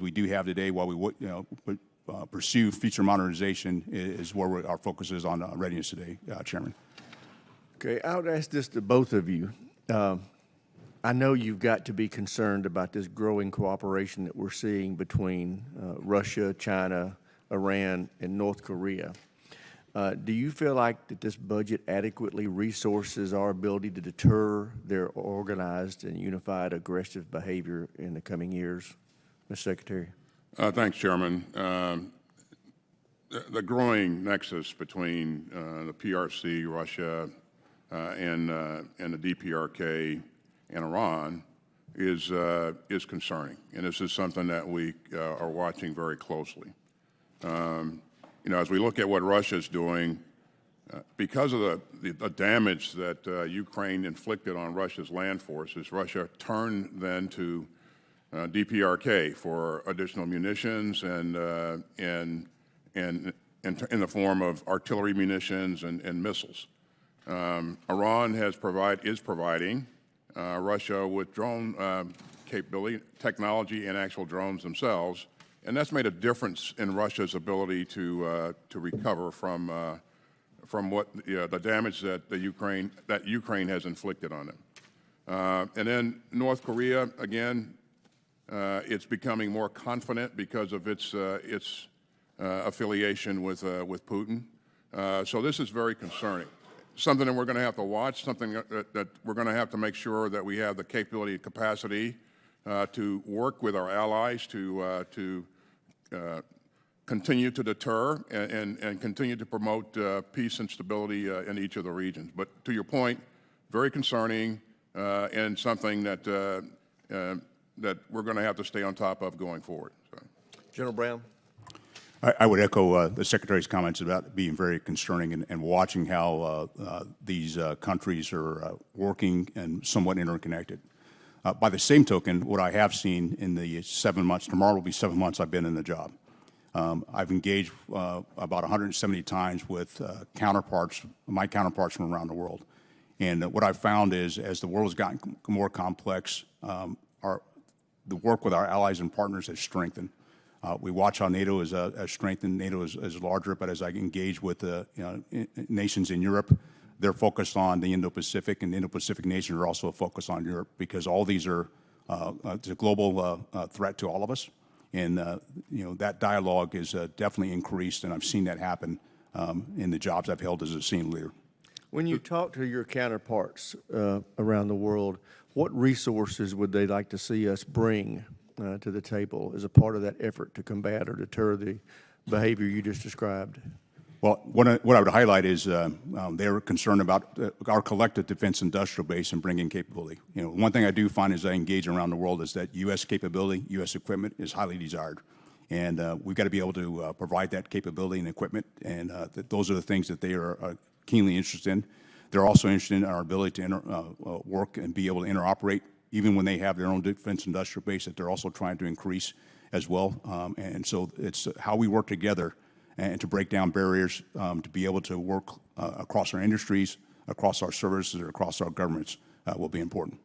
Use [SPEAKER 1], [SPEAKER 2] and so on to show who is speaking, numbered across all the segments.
[SPEAKER 1] we do have today while we pursue future modernization is where our focus is on readiness today, Chairman.
[SPEAKER 2] Okay, I would ask this to both of you. I know you've got to be concerned about this growing cooperation that we're seeing between Russia, China, Iran, and North Korea. Do you feel like that this budget adequately resources our ability to deter their organized and unified aggressive behavior in the coming years? Mr. Secretary.
[SPEAKER 3] Thanks, Chairman. The growing nexus between the PRC, Russia, and the DPRK and Iran is concerning, and this is something that we are watching very closely. As we look at what Russia is doing, because of the damage that Ukraine inflicted on Russia's land forces, Russia turned then to DPRK for additional munitions and in the form of artillery munitions and missiles. Iran is providing Russia with drone capability, technology, and actual drones themselves, and that's made a difference in Russia's ability to recover from what the damage that Ukraine has inflicted on them. And then North Korea, again, it's becoming more confident because of its affiliation with Putin. So this is very concerning. Something that we're going to have to watch, something that we're going to have to make sure that we have the capability and capacity to work with our allies to continue to deter and continue to promote peace and stability in each of the regions. But to your point, very concerning and something that that we're going to have to stay on top of going forward. So.
[SPEAKER 2] General Brown.
[SPEAKER 1] I would echo the Secretary's comments about being very concerning and watching how these countries are working and somewhat interconnected. By the same token, what I have seen in the 7 months, tomorrow will be 7 months I've been in the job. I've engaged about 170 times with my counterparts from around the world. And what I've found is as the world has gotten more complex, the work with our allies and partners has strengthened. We watch how NATO has strengthened. NATO is larger, but as I engage with nations in Europe, they're focused on the Indo-Pacific, and the Indo-Pacific nations are also focused on Europe because all these are it's a global threat to all of us. And that dialogue is definitely increased, and I've seen that happen in the jobs I've held as a senior leader.
[SPEAKER 2] When you talk to your counterparts around the world, what resources would they like to see us bring to the table as a part of that effort to combat or deter the behavior you just described?
[SPEAKER 1] Well, what I would highlight is they're concerned about our collective defense industrial base and bringing capability. One thing I do find as I engage around the world is that U.S. capability, U.S. equipment is highly desired. And we've got to be able to provide that capability and equipment, and those are the things that they are keenly interested in. They're also interested in our ability to work and be able to interoperate, even when they have their own defense industrial base that they're also trying to increase as well. And so it's how we work together and to break down barriers, to be able to work across our industries, across our services, or across our governments will be important.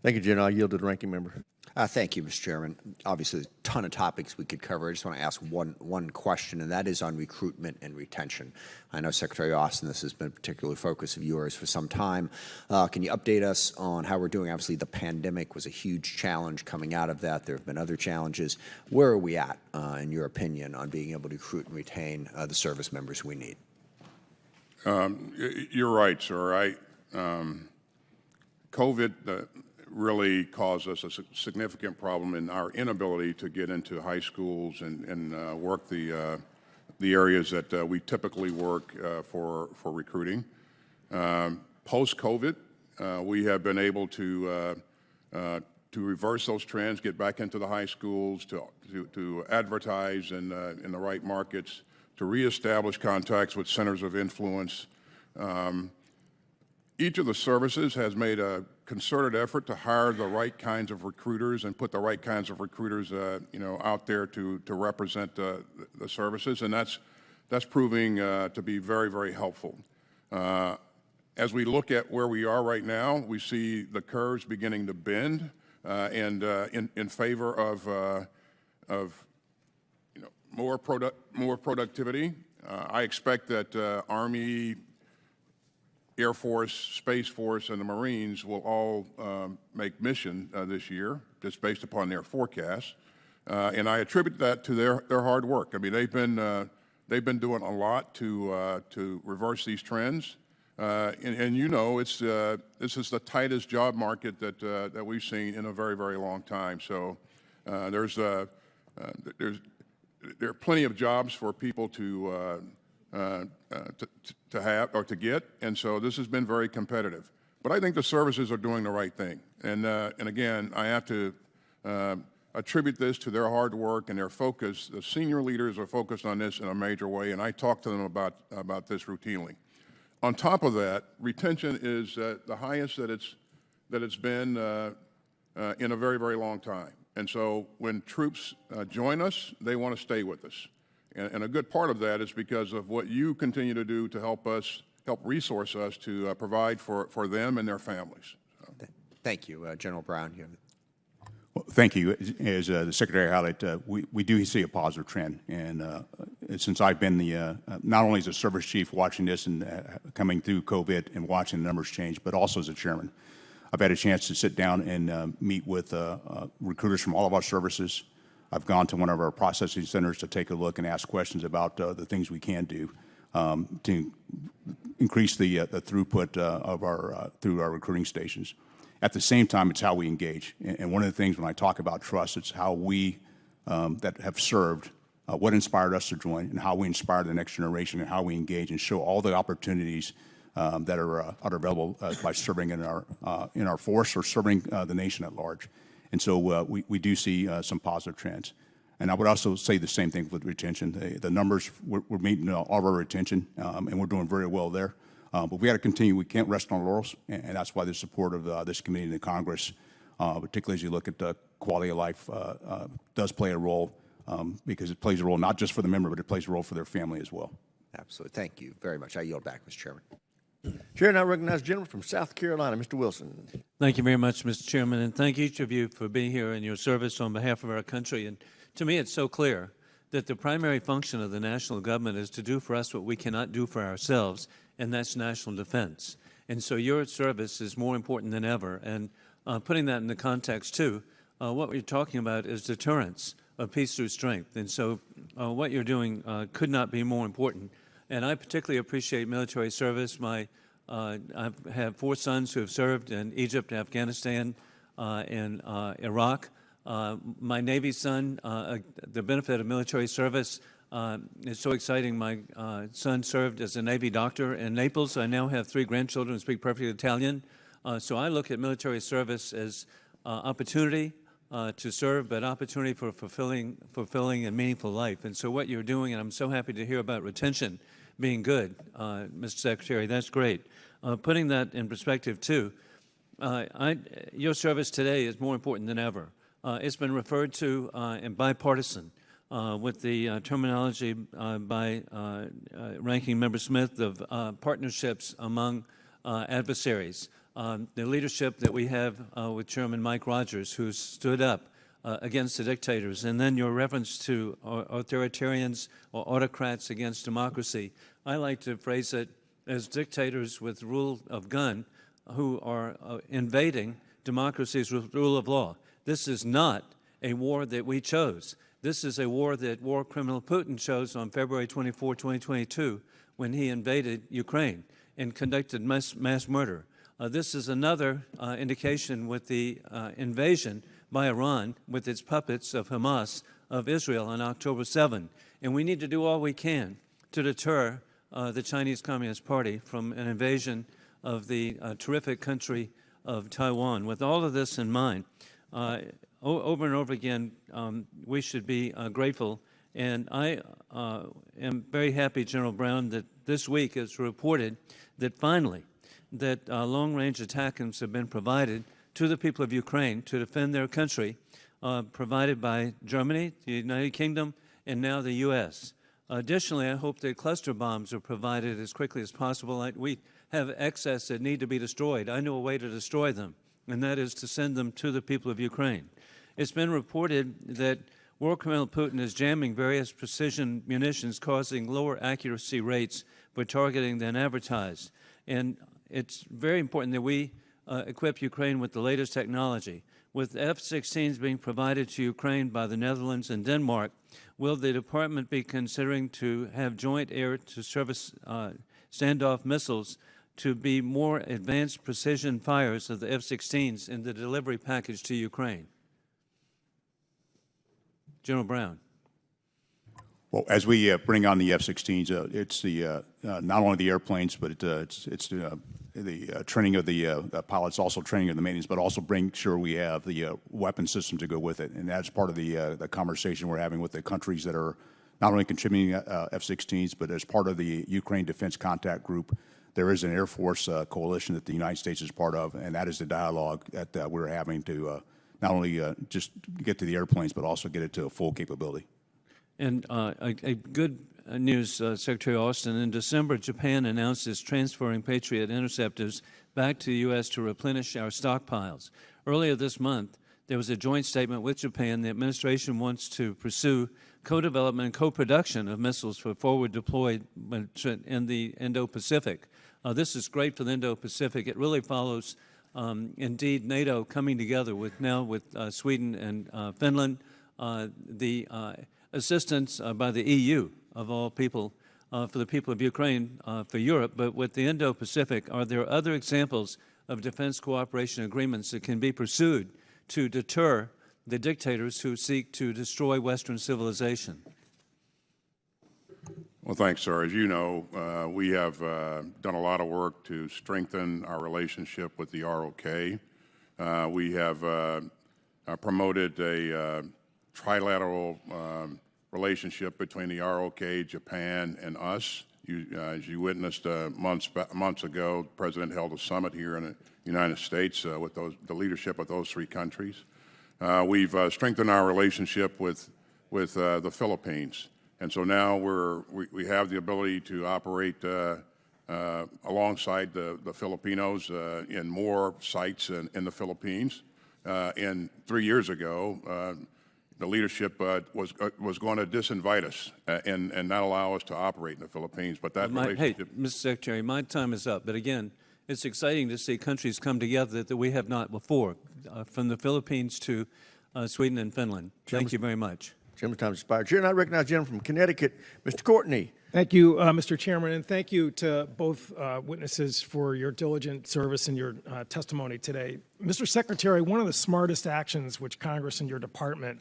[SPEAKER 2] Thank you, General. I yield to the ranking member.
[SPEAKER 4] Thank you, Mr. Chairman. Obviously, there's a ton of topics we could cover. I just want to ask one question, and that is on recruitment and retention. I know, Secretary Austin, this has been a particular focus of yours for some time. Can you update us on how we're doing? Obviously, the pandemic was a huge challenge coming out of that. There have been other challenges. Where are we at, in your opinion, on being able to recruit and retain the service members we need?
[SPEAKER 3] You're right, sir. COVID really caused us a significant problem in our inability to get into high schools and work the areas that we typically work for recruiting. Post-COVID, we have been able to reverse those trends, get back into the high schools, to advertise in the right markets, to reestablish contacts with centers of influence. Each of the services has made a concerted effort to hire the right kinds of recruiters and put the right kinds of recruiters, out there to represent the services, and that's proving to be very, very helpful. As we look at where we are right now, we see the curves beginning to bend, and in favor of more productivity. I expect that Army, Air Force, Space Force, and the Marines will all make mission this year, just based upon their forecasts. And I attribute that to their hard work. I mean, they've been doing a lot to reverse these trends. And you know, this is the tightest job market that we've seen in a very, very long time. So there are plenty of jobs for people to have or to get, and so this has been very competitive. But I think the services are doing the right thing, and again, I have to attribute this to their hard work and their focus. The senior leaders are focused on this in a major way, and I talk to them about this routinely. On top of that, retention is the highest that it's been in a very, very long time. And so when troops join us, they want to stay with us. And a good part of that is because of what you continue to do to help resource us to provide for them and their families. So.
[SPEAKER 4] Thank you. General Brown.
[SPEAKER 1] Well, thank you. As the Secretary highlighted, we do see a positive trend. And since I've been not only as a service chief watching this and coming through COVID and watching the numbers change, but also as a chairman, I've had a chance to sit down and meet with recruiters from all of our services. I've gone to one of our processing centers to take a look and ask questions about the things we can do to increase the throughput through our recruiting stations. At the same time, it's how we engage. And one of the things when I talk about trust, it's how we that have served, what inspired us to join, and how we inspire the next generation, and how we engage and show all the opportunities that are available by serving in our force or serving the nation at large. And so we do see some positive trends. And I would also say the same thing with retention. The numbers, we're meeting all of our retention, and we're doing very well there. But we got to continue. We can't rest on our laurels, and that's why the support of this committee and the Congress, particularly as you look at the quality of life, does play a role because it plays a role not just for the member, but it plays a role for their family as well.
[SPEAKER 4] Absolutely. Thank you very much. I yield back, Mr. Chairman.
[SPEAKER 2] Chair, now recognize the gentleman from South Carolina, Mr. Wilson.
[SPEAKER 5] Thank you very much, Mr. Chairman, and thank each of you for being here and your service on behalf of our country. And to me, it's so clear that the primary function of the national government is to do for us what we cannot do for ourselves, and that's national defense. And so your service is more important than ever. And putting that in the context, too, what we're talking about is deterrence of peace through strength. And so what you're doing could not be more important. And I particularly appreciate military service. I have 4 sons who have served in Egypt, Afghanistan, and Iraq. My Navy son, the benefit of military service is so exciting. My son served as a Navy doctor in Naples. I now have 3 grandchildren who speak perfect Italian. So I look at military service as opportunity to serve, but opportunity for fulfilling and meaningful life. And so what you're doing, and I'm so happy to hear about retention being good, Mr. Secretary, that's great. Putting that in perspective, too, your service today is more important than ever. It's been referred to in bipartisan with the terminology by Ranking Member Smith of partnerships among adversaries. The leadership that we have with Chairman Mike Rogers, who stood up against the dictators, and then your reference to authoritarians or autocrats against democracy. I like to phrase it as dictators with rule of gun who are invading democracies with rule of law. This is not a war that we chose. This is a war that war criminal Putin chose on February 24, 2022, when he invaded Ukraine and conducted mass murder. This is another indication with the invasion by Iran with its puppets of Hamas of Israel on October 7. And we need to do all we can to deter the Chinese Communist Party from an invasion of the terrific country of Taiwan. With all of this in mind, over and over again, we should be grateful. And I am very happy, General Brown, that this week it's reported that finally that long-range ATACMS have been provided to the people of Ukraine to defend their country, provided by Germany, the United Kingdom, and now the U.S. Additionally, I hope that cluster bombs are provided as quickly as possible. We have excess that need to be destroyed. I know a way to destroy them, and that is to send them to the people of Ukraine. It's been reported that War criminal Putin is jamming various precision munitions, causing lower accuracy rates for targeting than advertised. And it's very important that we equip Ukraine with the latest technology. With F-16s being provided to Ukraine by the Netherlands and Denmark, will the department be considering to have joint air-to-surface standoff missiles to be more advanced precision fires of the F-16s in the delivery package to Ukraine? General Brown.
[SPEAKER 1] Well, as we bring on the F-16s, it's the not only the airplanes, but it's the training of the pilots, also training of the maintenance, but also bring sure we have the weapon system to go with it, and that's part of the conversation we're having with the countries that are not only contributing F-16s, but as part of the Ukraine Defense Contact Group, there is an Air Force coalition that the United States is part of, and that is the dialogue that we're having to not only just get to the airplanes, but also get it to a full capability.
[SPEAKER 5] And a good news, Secretary Austin. In December, Japan announced it's transferring Patriot interceptors back to the U.S. to replenish our stockpiles. Earlier this month, there was a joint statement with Japan. The administration wants to pursue co-development and co-production of missiles for forward deployed in the Indo-Pacific. This is great for the Indo-Pacific. It really follows, indeed, NATO coming together with Sweden and Finland, the assistance by the EU, of all people, for the people of Ukraine, for Europe. But with the Indo-Pacific, are there other examples of defense cooperation agreements that can be pursued to deter the dictators who seek to destroy Western civilization?
[SPEAKER 3] Well, thanks, sir. As you know, we have done a lot of work to strengthen our relationship with the ROK. We have promoted a trilateral relationship between the ROK, Japan, and us. As you witnessed months ago, the President held a summit here in the United States with the leadership of those three countries. We've strengthened our relationship with the Philippines, and so now we have the ability to operate alongside the Filipinos in more sites in the Philippines. And 3 years ago, the leadership was going to disinvite us and not allow us to operate in the Philippines. But that relationship.
[SPEAKER 5] Hey, Mr. Secretary, my time is up. But again, it's exciting to see countries come together that we have not before, from the Philippines to Sweden and Finland. Thank you very much.
[SPEAKER 2] Gentleman's time has expired. Chair, and I recognize the gentleman from Connecticut, Mr. Courtney.
[SPEAKER 6] Thank you, Mr. Chairman, and thank you to both witnesses for your diligent service and your testimony today. Mr. Secretary, one of the smartest actions which Congress and your department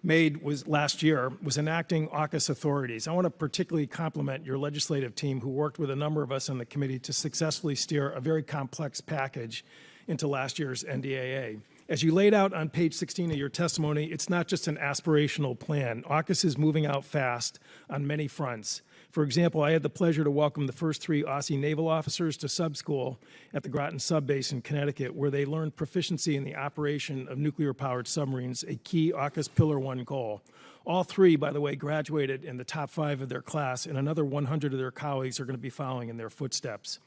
[SPEAKER 6] made last year was enacting AUKUS authorities. I want to particularly compliment your legislative team who worked with a number of us on the committee to successfully steer a very complex package into last year's NDAA. As you laid out on page 16 of your testimony, it's not just an aspirational plan. AUKUS is moving out fast on many fronts. For example, I had the pleasure to welcome the first 3 Aussie naval officers to sub-school at the Groton Sub Base in Connecticut, where they learned proficiency in the operation of nuclear-powered submarines, a key AUKUS Pillar 1 goal. All 3, by the way, graduated in the top 5 of their class, and another 100 of their colleagues are going to be following in their footsteps.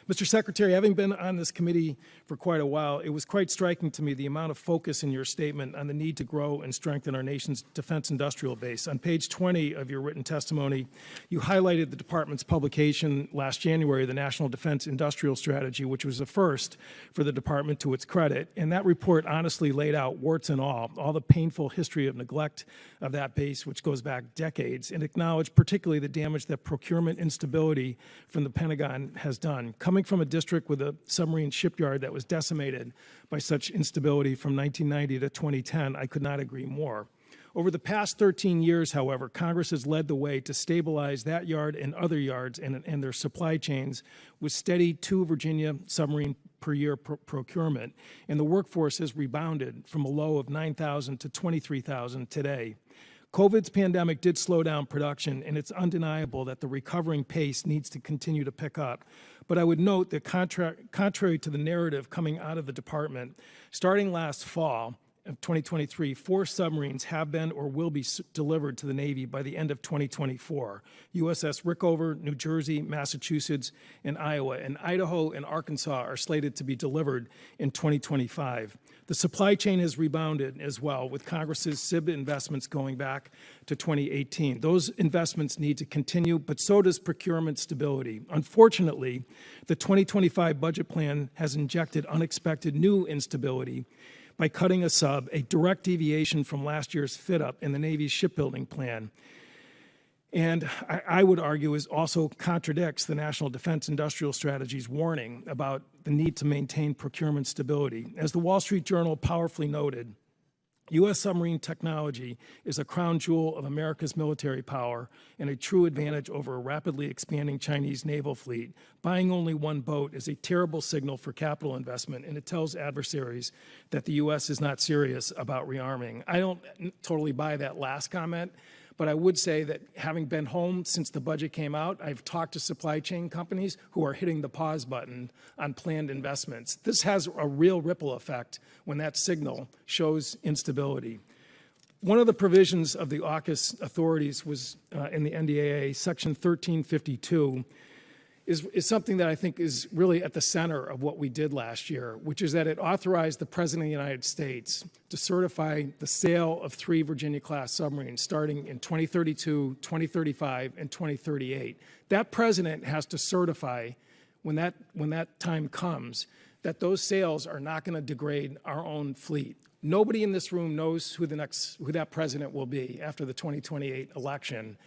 [SPEAKER 6] Mr. Secretary, having been on this committee for quite a while, it was quite striking to me the amount of focus in your statement on the need to grow and strengthen our nation's defense industrial base. On page 20 of your written testimony, you highlighted the department's publication last January, the National Defense Industrial Strategy, which was a first for the department to its credit. And that report honestly laid out, warts and all the painful history of neglect of that base, which goes back decades, and acknowledged particularly the damage that procurement instability from the Pentagon has done. Coming from a district with a submarine shipyard that was decimated by such instability from 1990 to 2010, I could not agree more. Over the past 13 years, however, Congress has led the way to stabilize that yard and other yards and their supply chains with steady 2 Virginia submarine per year procurement, and the workforce has rebounded from a low of 9,000 to 23,000 today. COVID's pandemic did slow down production, and it's undeniable that the recovering pace needs to continue to pick up. But I would note that contrary to the narrative coming out of the department, starting last fall, of 2023, 4 submarines have been or will be delivered to the Navy by the end of 2024. USS Rickover, New Jersey, Massachusetts, and Iowa, and Idaho and Arkansas are slated to be delivered in 2025. The supply chain has rebounded as well, with Congress's SIB investments going back to 2018. Those investments need to continue, but so does procurement stability. Unfortunately, the 2025 budget plan has injected unexpected new instability by cutting a sub, a direct deviation from last year's fit-up in the Navy's shipbuilding plan. And I would argue is also contradicts the National Defense Industrial Strategy's warning about the need to maintain procurement stability. As the Wall Street Journal powerfully noted, U.S. submarine technology is a crown jewel of America's military power and a true advantage over a rapidly expanding Chinese naval fleet. Buying only one boat is a terrible signal for capital investment, and it tells adversaries that the U.S. is not serious about rearming. I don't totally buy that last comment, but I would say that having been home since the budget came out, I've talked to supply chain companies who are hitting the pause button on planned investments. This has a real ripple effect when that signal shows instability. One of the provisions of the AUKUS authorities was in the NDAA, Section 1352, is something that I think is really at the center of what we did last year, which is that it authorized the President of the United States to certify the sale of 3 Virginia-class submarines starting in 2032, 2035, and 2038. That President has to certify, when that time comes, that those sales are not going to degrade our own fleet. Nobody in this room knows who that President will be after the 2028 election,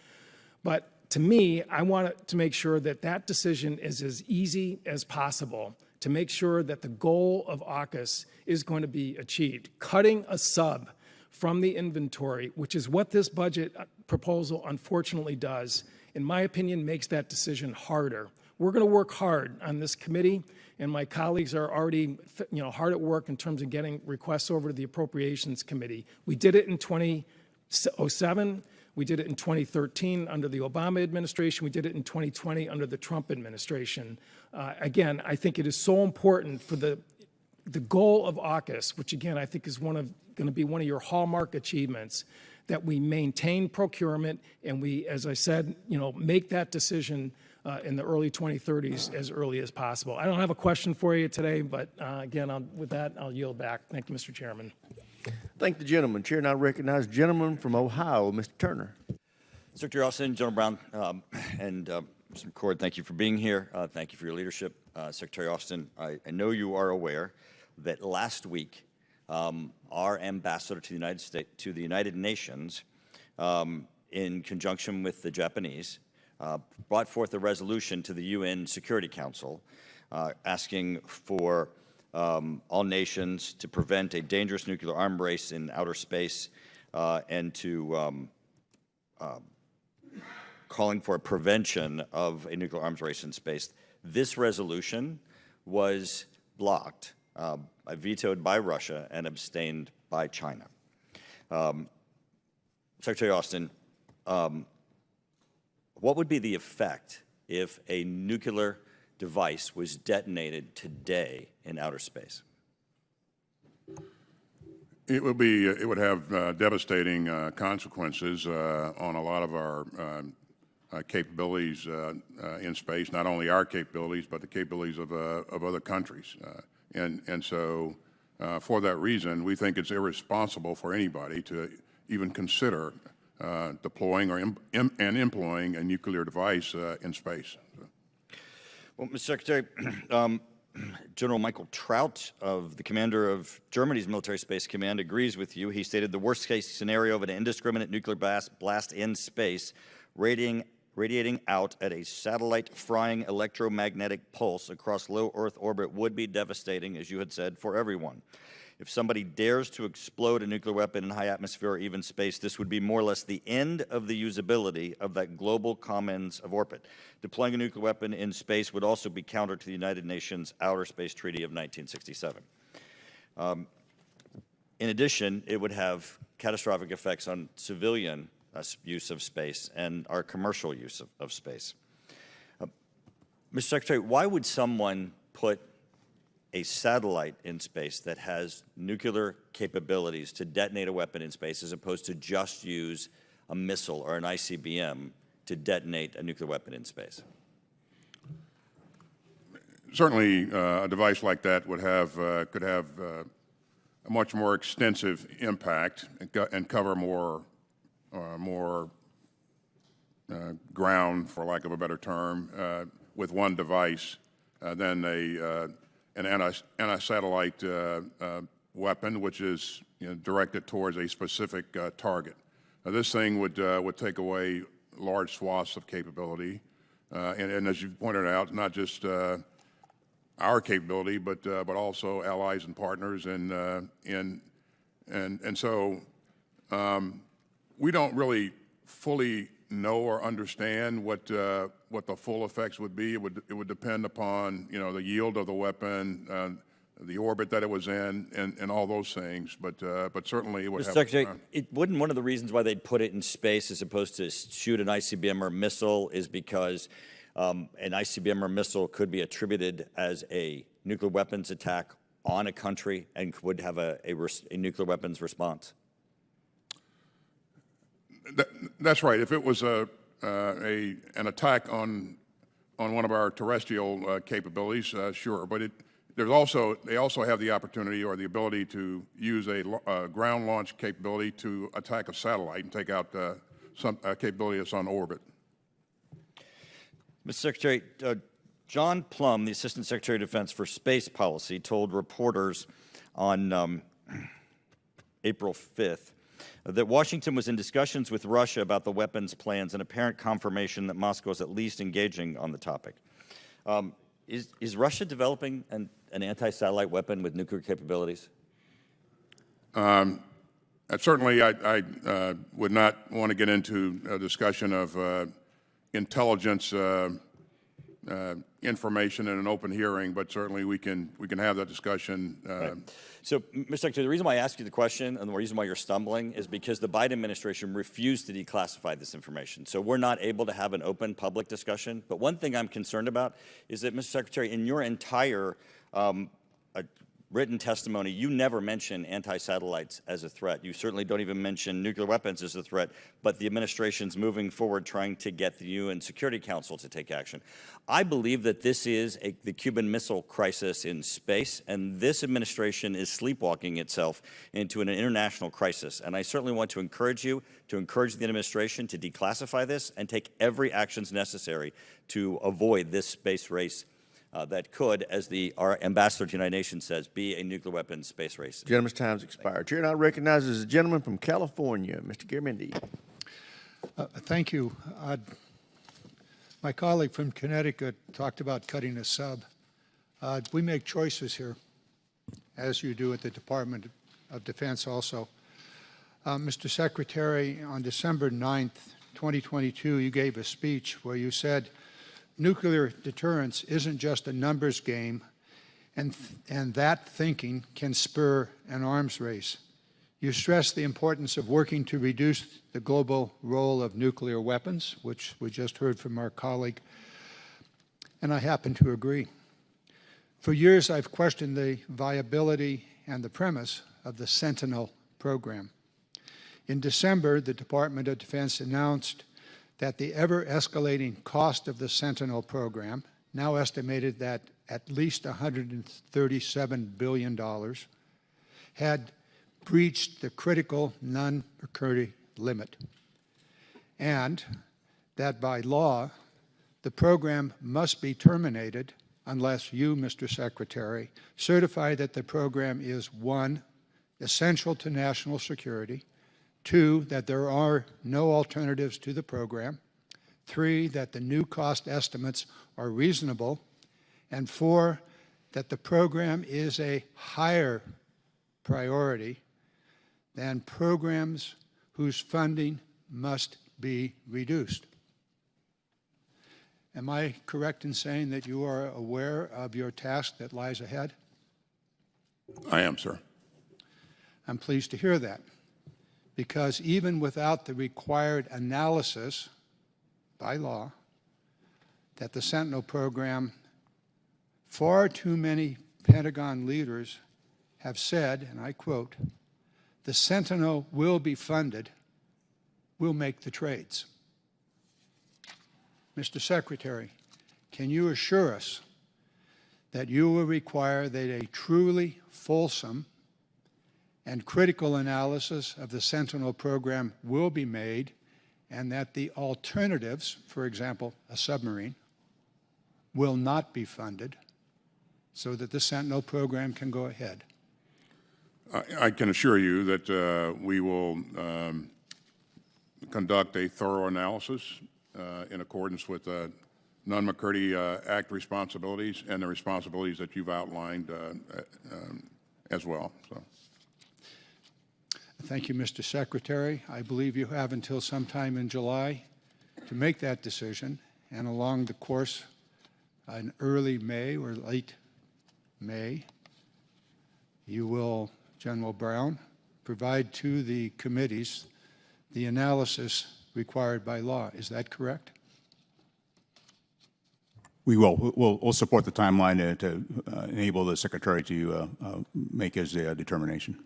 [SPEAKER 6] but to me, I want to make sure that that decision is as easy as possible to make sure that the goal of AUKUS is going to be achieved. Cutting a sub from the inventory, which is what this budget proposal unfortunately does, in my opinion, makes that decision harder. We're going to work hard on this committee, and my colleagues are already hard at work in terms of getting requests over to the Appropriations Committee. We did it in 2007. We did it in 2013 under the Obama administration. We did it in 2020 under the Trump administration. Again, I think it is so important for the goal of AUKUS, which again I think is going to be one of your hallmark achievements, that we maintain procurement and we, as I said, make that decision in the early 2030s as early as possible. I don't have a question for you today, but again, with that, I'll yield back. Thank you, Mr. Chairman.
[SPEAKER 2] Thank the gentleman. Chair now recognizes the gentleman from Ohio, Mr. Turner.
[SPEAKER 7] Secretary Austin, General Brown, and Mr. McCord, thank you for being here. Thank you for your leadership. Secretary Austin, I know you are aware that last week our ambassador to the United Nations, in conjunction with the Japanese, brought forth a resolution to the UN Security Council asking for all nations to prevent a dangerous nuclear arms race in outer space and to calling for a prevention of a nuclear arms race in space. This resolution was blocked, vetoed by Russia and abstained by China. Secretary Austin, what would be the effect if a nuclear device was detonated today in outer space?
[SPEAKER 3] It would have devastating consequences on a lot of our capabilities in space, not only our capabilities, but the capabilities of other countries. And so for that reason, we think it's irresponsible for anybody to even consider deploying or employing a nuclear device in space.
[SPEAKER 7] Well, Mr. Secretary, General Michael Traut, the commander of Germany's Military Space Command, agrees with you. He stated the worst-case scenario of an indiscriminate nuclear blast in space, radiating out at a satellite-frying electromagnetic pulse across low Earth orbit would be devastating, as you had said, for everyone. If somebody dares to explode a nuclear weapon in high atmosphere or even space, this would be more or less the end of the usability of that global commons of orbit. Deploying a nuclear weapon in space would also be counter to the United Nations Outer Space Treaty of 1967. In addition, it would have catastrophic effects on civilian use of space and our commercial use of space. Mr. Secretary, why would someone put a satellite in space that has nuclear capabilities to detonate a weapon in space as opposed to just use a missile or an ICBM to detonate a nuclear weapon in space?
[SPEAKER 3] Certainly, a device like that would have could have a much more extensive impact and cover more ground, for lack of a better term, with one device than an anti-satellite weapon, which is directed towards a specific target. This thing would take away large swaths of capability, and as you pointed out, not just our capability, but also allies and partners, and so we don't really fully know or understand what the full effects would be. It would depend upon the yield of the weapon, the orbit that it was in, and all those things. But certainly it would
[SPEAKER 7] Mr.
[SPEAKER 3] have.
[SPEAKER 7] Secretary, wouldn't one of the reasons why they'd put it in space as opposed to shoot an ICBM or missile is because an ICBM or missile could be attributed as a nuclear weapons attack on a country and would have a nuclear weapons response?
[SPEAKER 3] That's right. If it was an attack on one of our terrestrial capabilities, sure. But they also have the opportunity or the ability to use a ground launch capability to attack a satellite and take out some capability that's on orbit.
[SPEAKER 7] Mr. Secretary, John Plum, the Assistant Secretary of Defense for Space Policy, told reporters on April 5th that Washington was in discussions with Russia about the weapons plans and apparent confirmation that Moscow is at least engaging on the topic. Is Russia developing an anti-satellite weapon with nuclear capabilities?
[SPEAKER 3] Certainly, I would not want to get into a discussion of intelligence information in an open hearing, but certainly we can have that discussion.
[SPEAKER 7] Right. So, Mr. Secretary, the reason why I ask you the question and the reason why you're stumbling is because the Biden administration refused to declassify this information. So we're not able to have an open public discussion. But one thing I'm concerned about is that, Mr. Secretary, in your entire written testimony, you never mention anti-satellites as a threat. You certainly don't even mention nuclear weapons as a threat, but the administration's moving forward trying to get the UN Security Council to take action. I believe that this is the Cuban Missile Crisis in space, and this administration is sleepwalking itself into an international crisis. And I certainly want to encourage you to encourage the administration to declassify this and take every actions necessary to avoid this space race that could, as our ambassador to the United Nations says, be a nuclear weapons space race.
[SPEAKER 2] Gentleman's time's expired. Chair now recognizes the gentleman from California, Mr. Garamendi.
[SPEAKER 8] Thank you. My colleague from Connecticut talked about cutting a sub. We make choices here, as you do at the Department of Defense also. Mr. Secretary, on December 9th, 2022, you gave a speech where you said, nuclear deterrence isn't just a numbers game, and that thinking can spur an arms race. You stressed the importance of working to reduce the global role of nuclear weapons, which we just heard from our colleague, and I happen to agree. For years, I've questioned the viability and the premise of the Sentinel program. In December, the Department of Defense announced that the ever-escalating cost of the Sentinel program, now estimated at least $137 billion, had breached the critical non-recurring limit, and that by law, the program must be terminated unless you, Mr. Secretary, certify that the program is, 1, essential to national security, 2, that there are no alternatives to the program, 3, that the new cost estimates are reasonable, and 4, that the program is a higher priority than programs whose funding must be reduced. Am I correct in saying that you are aware of your task that lies ahead?
[SPEAKER 3] I am, sir.
[SPEAKER 8] I'm pleased to hear that, because even without the required analysis by law that the Sentinel program, far too many Pentagon leaders have said, and I quote, "The Sentinel will be funded. We'll make the trades." Mr. Secretary, can you assure us that you will require that a truly fulsome and critical analysis of the Sentinel program will be made, and that the alternatives, for example, a submarine, will not be funded so that the Sentinel program can go ahead?
[SPEAKER 3] I can assure you that we will conduct a thorough analysis in accordance with Nunn-McCurdy Act responsibilities and the responsibilities that you've outlined as well. So.
[SPEAKER 8] Thank you, Mr. Secretary. I believe you have until sometime in July to make that decision, and along the course in early May or late May, you will, General Brown, provide to the committees the analysis required by law. Is that correct?
[SPEAKER 1] We will. We'll support the timeline to enable the Secretary to make his determination.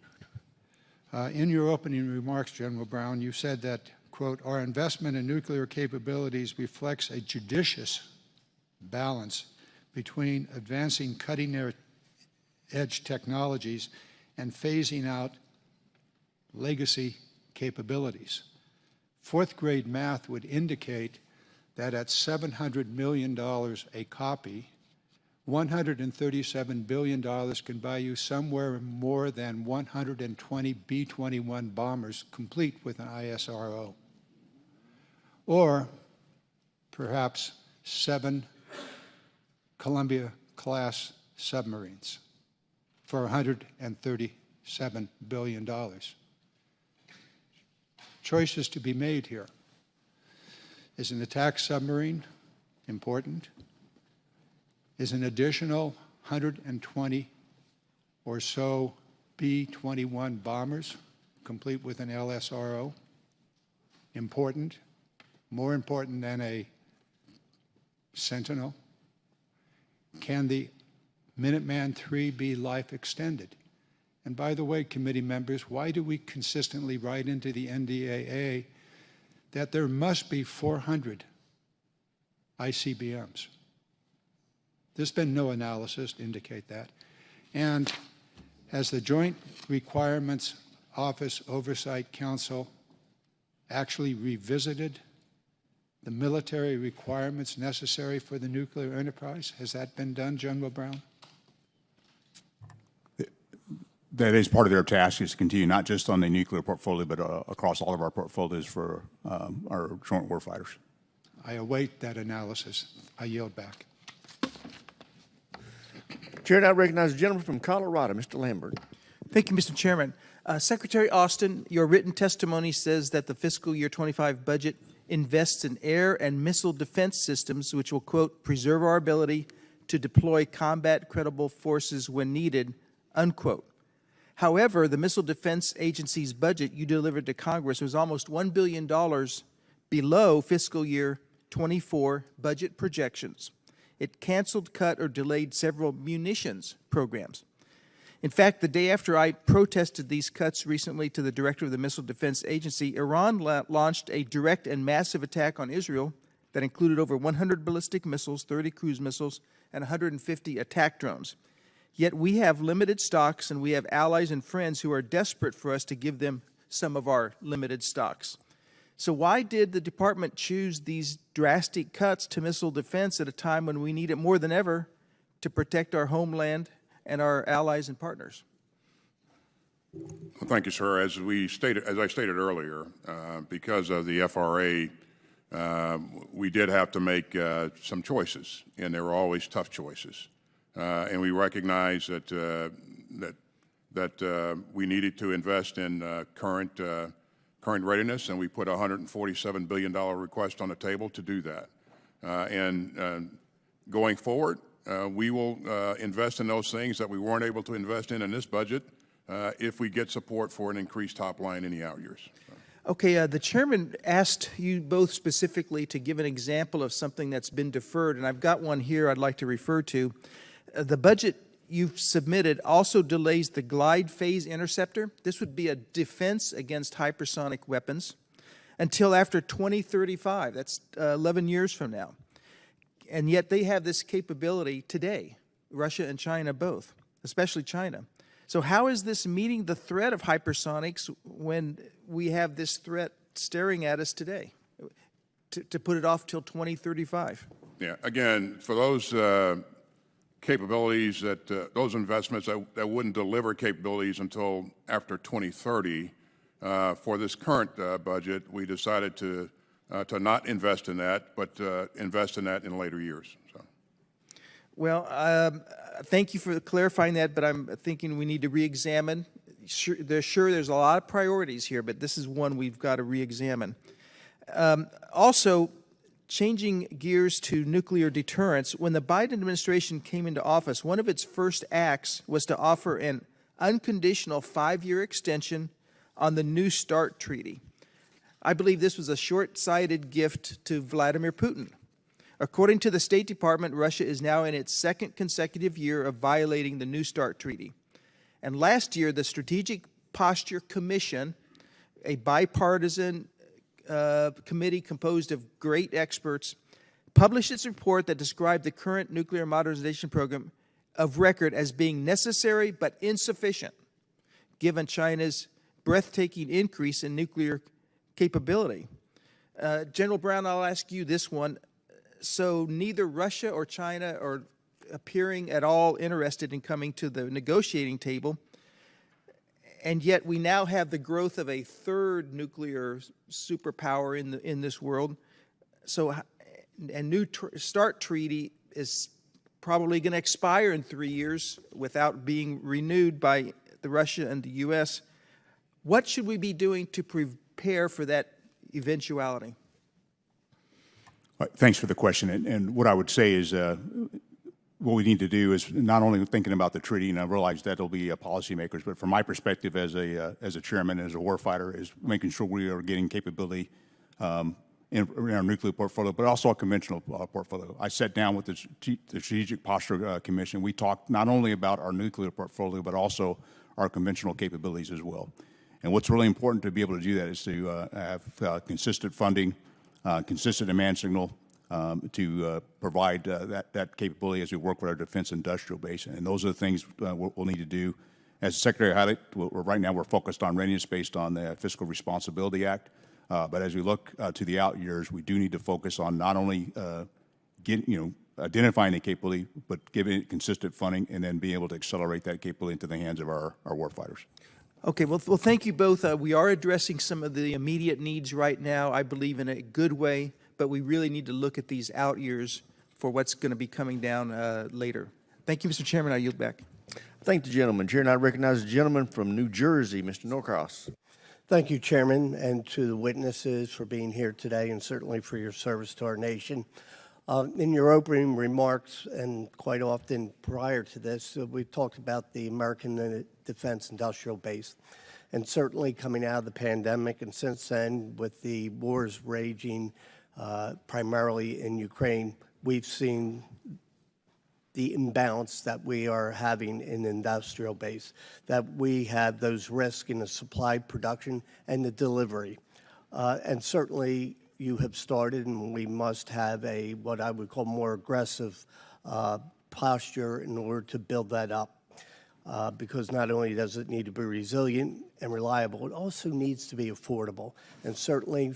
[SPEAKER 8] In your opening remarks, General Brown, you said that, quote, "Our investment in nuclear capabilities reflects a judicious balance between advancing cutting-edge technologies and phasing out legacy capabilities." Fourth grade math would indicate that at $700 million a copy, $137 billion can buy you somewhere more than 120 B-21 bombers complete with an ISRO, or perhaps 7 Columbia-class submarines for $137 billion. Choices to be made here. Is an attack submarine important? Is an additional 120 or so B-21 bombers, complete with an LSRO, important? More important than a Sentinel? Can the Minuteman III be life extended? And by the way, committee members, why do we consistently write into the NDAA that there must be 400 ICBMs? There's been no analysis to indicate that. And has the Joint Requirements Office Oversight Council actually revisited the military requirements necessary for the nuclear enterprise? Has that been done, General Brown?
[SPEAKER 1] That is part of their task, is to continue not just on the nuclear portfolio, but across all of our portfolios for our joint warfighters.
[SPEAKER 8] I await that analysis. I yield back.
[SPEAKER 2] Chair now recognizes the gentleman from Colorado, Mr. Lambert.
[SPEAKER 9] Thank you, Mr. Chairman. Secretary Austin, your written testimony says that the fiscal year 25 budget invests in air and missile defense systems, which will, quote, "preserve our ability to deploy combat credible forces when needed," unquote. However, the Missile Defense Agency's budget you delivered to Congress was almost $1 billion below fiscal year 24 budget projections. It canceled, cut, or delayed several munitions programs. In fact, the day after I protested these cuts recently to the director of the Missile Defense Agency, Iran launched a direct and massive attack on Israel that included over 100 ballistic missiles, 30 cruise missiles, and 150 attack drones. Yet we have limited stocks, and we have allies and friends who are desperate for us to give them some of our limited stocks. So why did the department choose these drastic cuts to missile defense at a time when we need it more than ever to protect our homeland and our allies and partners?
[SPEAKER 3] Well, thank you, sir. As I stated earlier, because of the FRA, we did have to make some choices, and they were always tough choices. And we recognize that we needed to invest in current readiness, and we put a $147 billion request on the table to do that. And going forward, we will invest in those things that we weren't able to invest in this budget if we get support for an increased top line in the out years.
[SPEAKER 9] Okay, the chairman asked you both specifically to give an example of something that's been deferred, and I've got one here I'd like to refer to. The budget you've submitted also delays the glide phase interceptor. This would be a defense against hypersonic weapons until after 2035. That's 11 years from now. And yet they have this capability today, Russia and China both, especially China. So how is this meeting the threat of hypersonics when we have this threat staring at us today, to put it off till 2035?
[SPEAKER 3] Yeah, again, for those capabilities, those investments that wouldn't deliver capabilities until after 2030, for this current budget, we decided to not invest in that, but invest in that in later years. So.
[SPEAKER 9] Well, thank you for clarifying that, but I'm thinking we need to re-examine. There's a lot of priorities here, but this is one we've got to re-examine. Also, changing gears to nuclear deterrence, when the Biden administration came into office, one of its first acts was to offer an unconditional 5-year extension on the New START treaty. I believe this was a short-sighted gift to Vladimir Putin. According to the State Department, Russia is now in its second consecutive year of violating the New START treaty. And last year, the Strategic Posture Commission, a bipartisan committee composed of great experts, published its report that described the current nuclear modernization program of record as being necessary but insufficient, given China's breathtaking increase in nuclear capability. General Brown, I'll ask you this one. So neither Russia or China are appearing at all interested in coming to the negotiating table, and yet we now have the growth of a third nuclear superpower in this world. So a new START treaty is probably going to expire in 3 years without being renewed by the Russia and the U.S. What should we be doing to prepare for that eventuality?
[SPEAKER 1] Thanks for the question. And what I would say is what we need to do is not only thinking about the treaty, and I realize that will be policymakers, but from my perspective as a chairman, as a warfighter, is making sure we are getting capability in our nuclear portfolio, but also a conventional portfolio. I sat down with the Strategic Posture Commission. We talked not only about our nuclear portfolio, but also our conventional capabilities as well. And what's really important to be able to do that is to have consistent funding, consistent demand signal to provide that capability as we work with our defense industrial base. And those are the things we'll need to do. As the Secretary highlighted, right now we're focused on readiness based on the Fiscal Responsibility Act. But as we look to the out years, we do need to focus on not only identifying the capability, but giving it consistent funding and then being able to accelerate that capability into the hands of our warfighters.
[SPEAKER 9] Okay, well, thank you both. We are addressing some of the immediate needs right now, I believe, in a good way, but we really need to look at these out years for what's going to be coming down later. Thank you, Mr. Chairman. I yield back.
[SPEAKER 2] Thank the gentleman. Chair, and I recognize the gentleman from New Jersey, Mr. Norcross.
[SPEAKER 10] Thank you, Chairman, and to the witnesses for being here today and certainly for your service to our nation. In your opening remarks, and quite often prior to this, we've talked about the American Defense Industrial Base. And certainly coming out of the pandemic, and since then, with the wars raging primarily in Ukraine, we've seen the imbalance that we are having in the industrial base, that we have those risks in the supply, production, and the delivery. And certainly, you have started, and we must have a what I would call more aggressive posture in order to build that up, because not only does it need to be resilient and reliable, it also needs to be affordable. And certainly,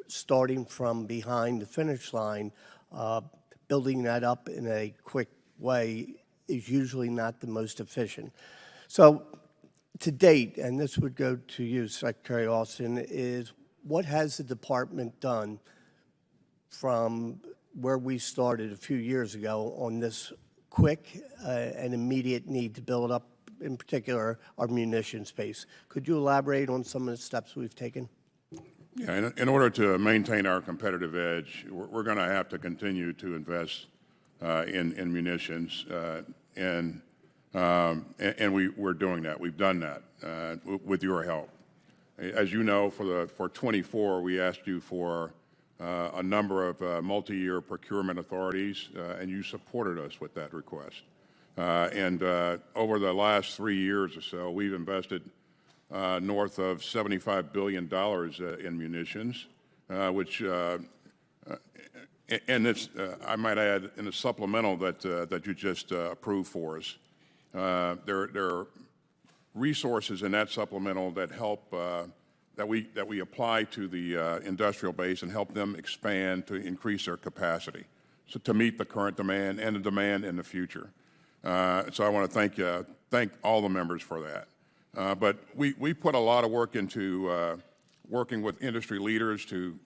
[SPEAKER 10] starting from behind the finish line, building that up in a quick way is usually not the most efficient. So, to date, and this would go to you, Secretary Austin, is what has the department done from where we started a few years ago on this quick and immediate need to build up, in particular, our munitions base? Could you elaborate on some of the steps we've taken?
[SPEAKER 3] Yeah, in order to maintain our competitive edge, we're going to have to continue to invest in munitions, and we're doing that. We've done that with your help. As you know, for 24, we asked you for a number of multi-year procurement authorities, and you supported us with that request. And over the last 3 years or so, we've invested north of $75 billion in munitions, which, and it's, I might add, in the supplemental that you just approved for us, there are resources in that supplemental that help, that we apply to the industrial base and help them expand to increase their capacity, so to meet the current demand and the demand in the future. So I want to thank all the members for that. But we put a lot of work into working with industry leaders to,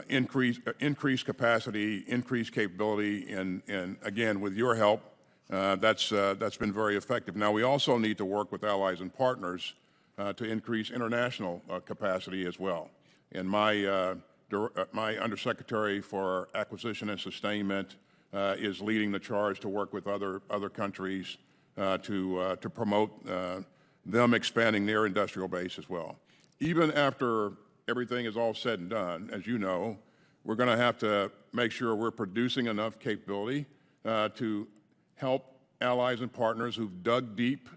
[SPEAKER 3] increase capacity, increase capability, and again, with your help, that's been very effective. Now, we also need to work with allies and partners to increase international capacity as well. And my Undersecretary for Acquisition and Sustainment is leading the charge to work with other countries to promote them expanding their industrial base as well. Even after everything is all said and done, as you know, we're going to have to make sure we're producing enough capability to help allies and partners who've dug deep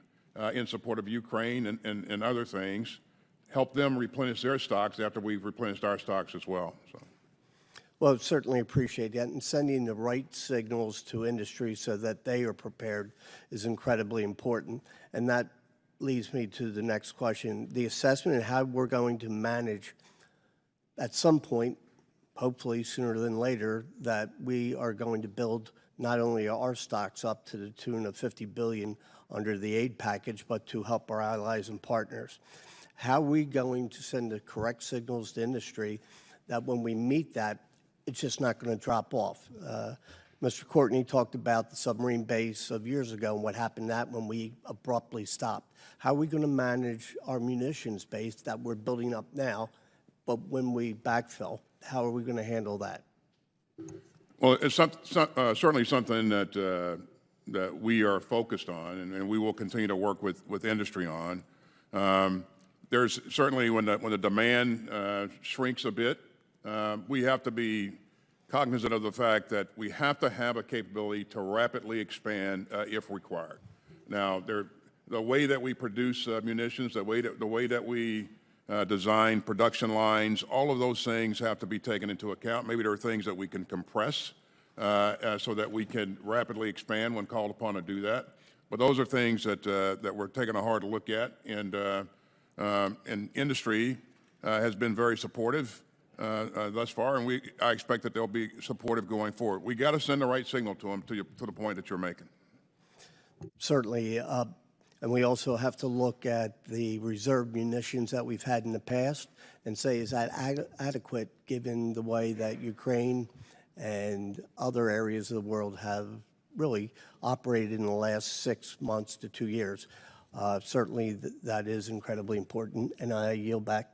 [SPEAKER 3] in support of Ukraine and other things, help them replenish their stocks after we've replenished our stocks as well. So.
[SPEAKER 10] Well, certainly appreciate that, and sending the right signals to industry so that they are prepared is incredibly important. And that leads me to the next question, the assessment and how we're going to manage at some point, hopefully sooner than later, that we are going to build not only our stocks up to the tune of $50 billion under the aid package, but to help our allies and partners. How are we going to send the correct signals to industry that when we meet that, it's just not going to drop off? Mr. Courtney talked about the submarine base of years ago and what happened that when we abruptly stopped. How are we going to manage our munitions base that we're building up now, but when we backfill, how are we going to handle that?
[SPEAKER 3] Well, it's certainly something that we are focused on, and we will continue to work with industry on. There's certainly when the demand shrinks a bit, we have to be cognizant of the fact that we have to have a capability to rapidly expand if required. Now, the way that we produce munitions, the way that we design production lines, all of those things have to be taken into account. Maybe there are things that we can compress so that we can rapidly expand when called upon to do that. But those are things that we're taking a hard look at, and industry has been very supportive thus far, and I expect that they'll be supportive going forward. We got to send the right signal to them to the point that you're making.
[SPEAKER 10] Certainly, and we also have to look at the reserve munitions that we've had in the past and say, is that adequate given the way that Ukraine and other areas of the world have really operated in the last 6 months to 2 years? Certainly, that is incredibly important, and I yield back.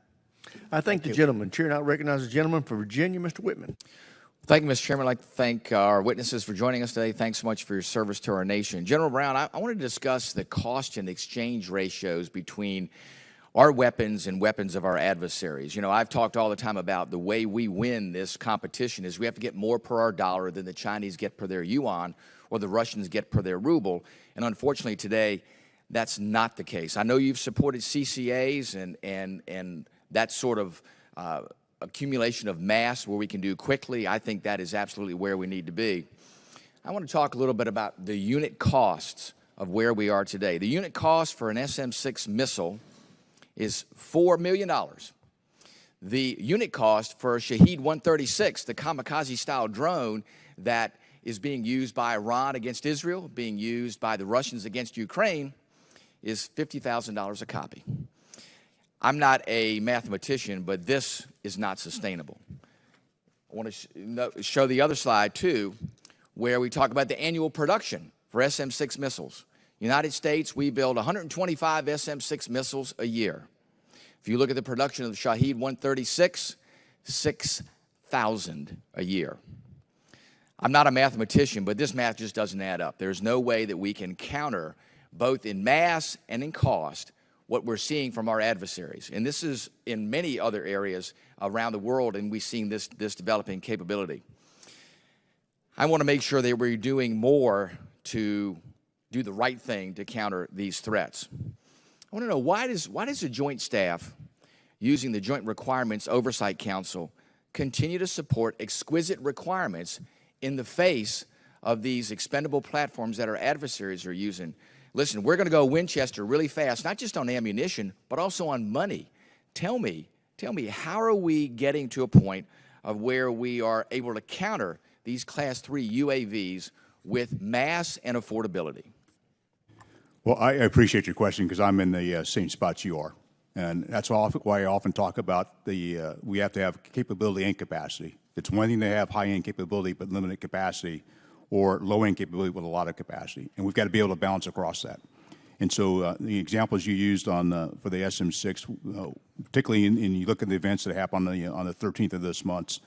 [SPEAKER 2] I thank the gentleman. Chair now recognizes the gentleman for Virginia, Mr. Whitman.
[SPEAKER 11] Thank you, Mr. Chairman. I'd like to thank our witnesses for joining us today. Thanks so much for your service to our nation. General Brown, I want to discuss the cost and exchange ratios between our weapons and weapons of our adversaries. You know, I've talked all the time about the way we win this competition is we have to get more per our dollar than the Chinese get per their yuan or the Russians get per their ruble. And unfortunately today, that's not the case. I know you've supported CCAs and that sort of accumulation of mass where we can do quickly. I think that is absolutely where we need to be. I want to talk a little bit about the unit costs of where we are today. The unit cost for an SM-6 missile is $4 million. The unit cost for a Shahed 136, the kamikaze-style drone that is being used by Iran against Israel, being used by the Russians against Ukraine, is $50,000 a copy. I'm not a mathematician, but this is not sustainable. I want to show the other slide, too, where we talk about the annual production for SM-6 missiles. United States, we build 125 SM-6 missiles a year. If you look at the production of the Shahed 136, 6,000 a year. I'm not a mathematician, but this math just doesn't add up. There's no way that we can counter, both in mass and in cost, what we're seeing from our adversaries. And this is in many other areas around the world, and we've seen this developing capability. I want to make sure that we're doing more to do the right thing to counter these threats. I want to know, why does the Joint Staff, using the Joint Requirements Oversight Council, continue to support exquisite requirements in the face of these expendable platforms that our adversaries are using? Listen, we're going to go Winchester really fast, not just on ammunition, but also on money. Tell me, how are we getting to a point of where we are able to counter these Class 3 UAVs with mass and affordability?
[SPEAKER 1] Well, I appreciate your question because I'm in the same spot you are. And that's why I often talk about we have to have capability and capacity. It's one thing to have high-end capability but limited capacity, or low-end capability with a lot of capacity. And we've got to be able to balance across that. And so the examples you used on for the SM6, particularly in you look at the events that happened on the 13th of this month,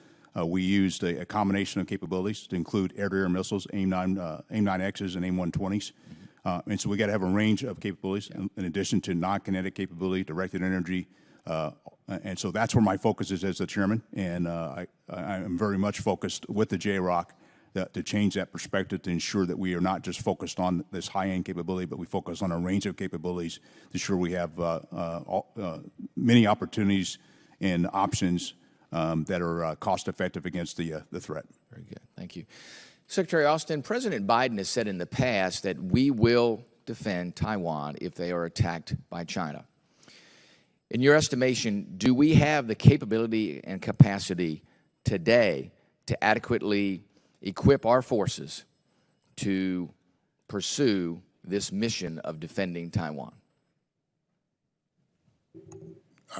[SPEAKER 1] we used a combination of capabilities to include air-to-air missiles, AIM-9Xs and AIM-120s. And so we got to have a range of capabilities in addition to non-kinetic capability, directed energy. And so that's where my focus is as the chairman. And I am very much focused with the JROC to change that perspective to ensure that we are not just focused on this high-end capability, but we focus on a range of capabilities to ensure we have many opportunities and options that are cost-effective against the threat.
[SPEAKER 11] Very good. Thank you. Secretary Austin, President Biden has said in the past that we will defend Taiwan if they are attacked by China. In your estimation, do we have the capability and capacity today to adequately equip our forces to pursue this mission of defending Taiwan?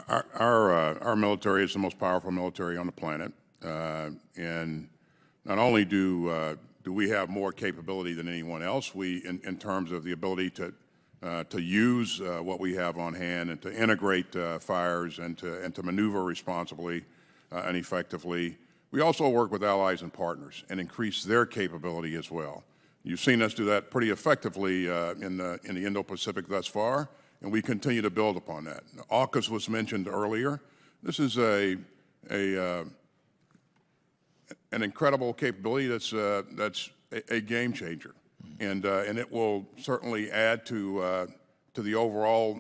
[SPEAKER 3] Our military is the most powerful military on the planet, and not only do we have more capability than anyone else, in terms of the ability to use what we have on hand and to integrate fires and to maneuver responsibly and effectively. We also work with allies and partners and increase their capability as well. You've seen us do that pretty effectively in the Indo-Pacific thus far, and we continue to build upon that. AUKUS was mentioned earlier. This is an incredible capability that's a game changer, and it will certainly add to the overall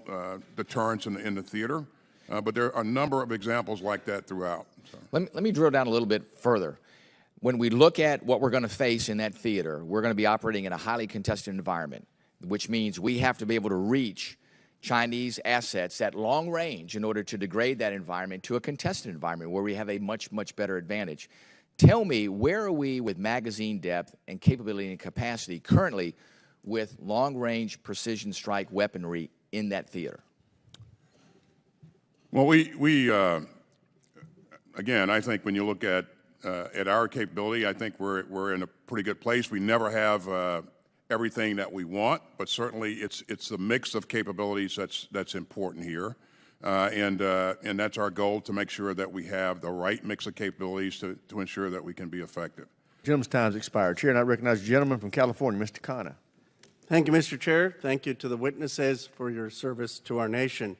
[SPEAKER 3] deterrence in the theater. But there are a number of examples like that throughout. So.
[SPEAKER 11] Let me drill down a little bit further. When we look at what we're going to face in that theater, we're going to be operating in a highly contested environment, which means we have to be able to reach Chinese assets at long range in order to degrade that environment to a contested environment where we have a much, much better advantage. Tell me, where are we with magazine depth and capability and capacity currently with long-range precision strike weaponry in that theater?
[SPEAKER 3] Well, again, I think when you look at our capability, I think we're in a pretty good place. We never have everything that we want, but certainly it's the mix of capabilities that's important here, and that's our goal, to make sure that we have the right mix of capabilities to ensure that we can be effective.
[SPEAKER 2] Gentleman's time's expired. Chair, and I recognize the gentleman from California, Mr. Khanna.
[SPEAKER 10] Thank you, Mr. Chair. Thank you to the witnesses for your service to our nation.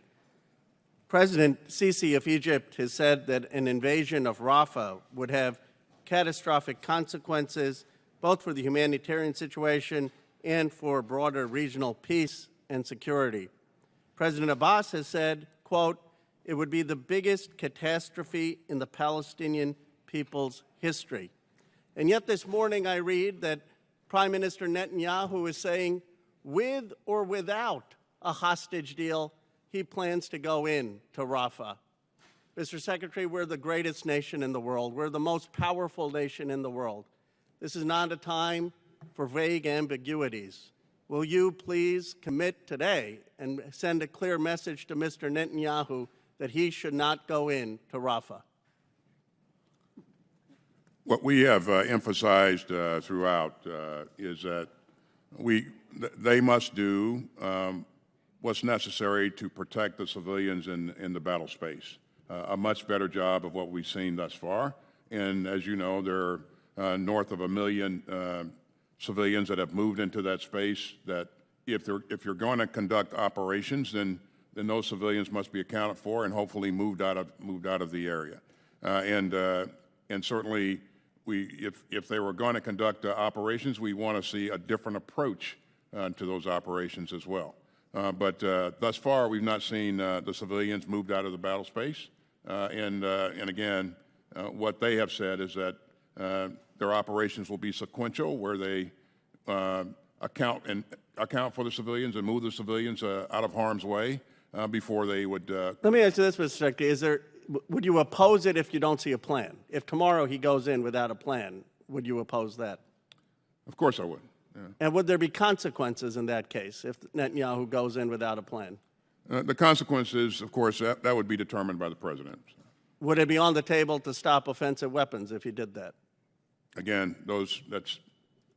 [SPEAKER 10] President Sisi of Egypt has said that an invasion of Rafah would have catastrophic consequences, both for the humanitarian situation and for broader regional peace and security. President Abbas has said, quote, "It would be the biggest catastrophe in the Palestinian people's history." And yet this morning I read that Prime Minister Netanyahu is saying, with or without a hostage deal, he plans to go in to Rafah. Mr. Secretary, we're the greatest nation in the world. We're the most powerful nation in the world. This is not a time for vague ambiguities. Will you please commit today and send a clear message to Mr. Netanyahu that he should not go in to Rafah?
[SPEAKER 3] What we have emphasized throughout is that they must do what's necessary to protect the civilians in the battle space. A much better job of what we've seen thus far. And as you know, there are north of 1 million civilians that have moved into that space, that if you're going to conduct operations, then those civilians must be accounted for and hopefully moved out of the area. And certainly if they were going to conduct operations, we want to see a different approach to those operations as well. But thus far, we've not seen the civilians moved out of the battle space. And again, what they have said is that their operations will be sequential, where they account for the civilians and move the civilians out of harm's way before they would.
[SPEAKER 10] Let me ask you this, Mr. Secretary. Would you oppose it if you don't see a plan? If tomorrow he goes in without a plan, would you oppose that?
[SPEAKER 3] Of course I would. Yeah.
[SPEAKER 10] And would there be consequences in that case if Netanyahu goes in without a plan?
[SPEAKER 3] The consequences, of course, that would be determined by the president.
[SPEAKER 10] Would it be on the table to stop offensive weapons if he did that?
[SPEAKER 3] Again, that's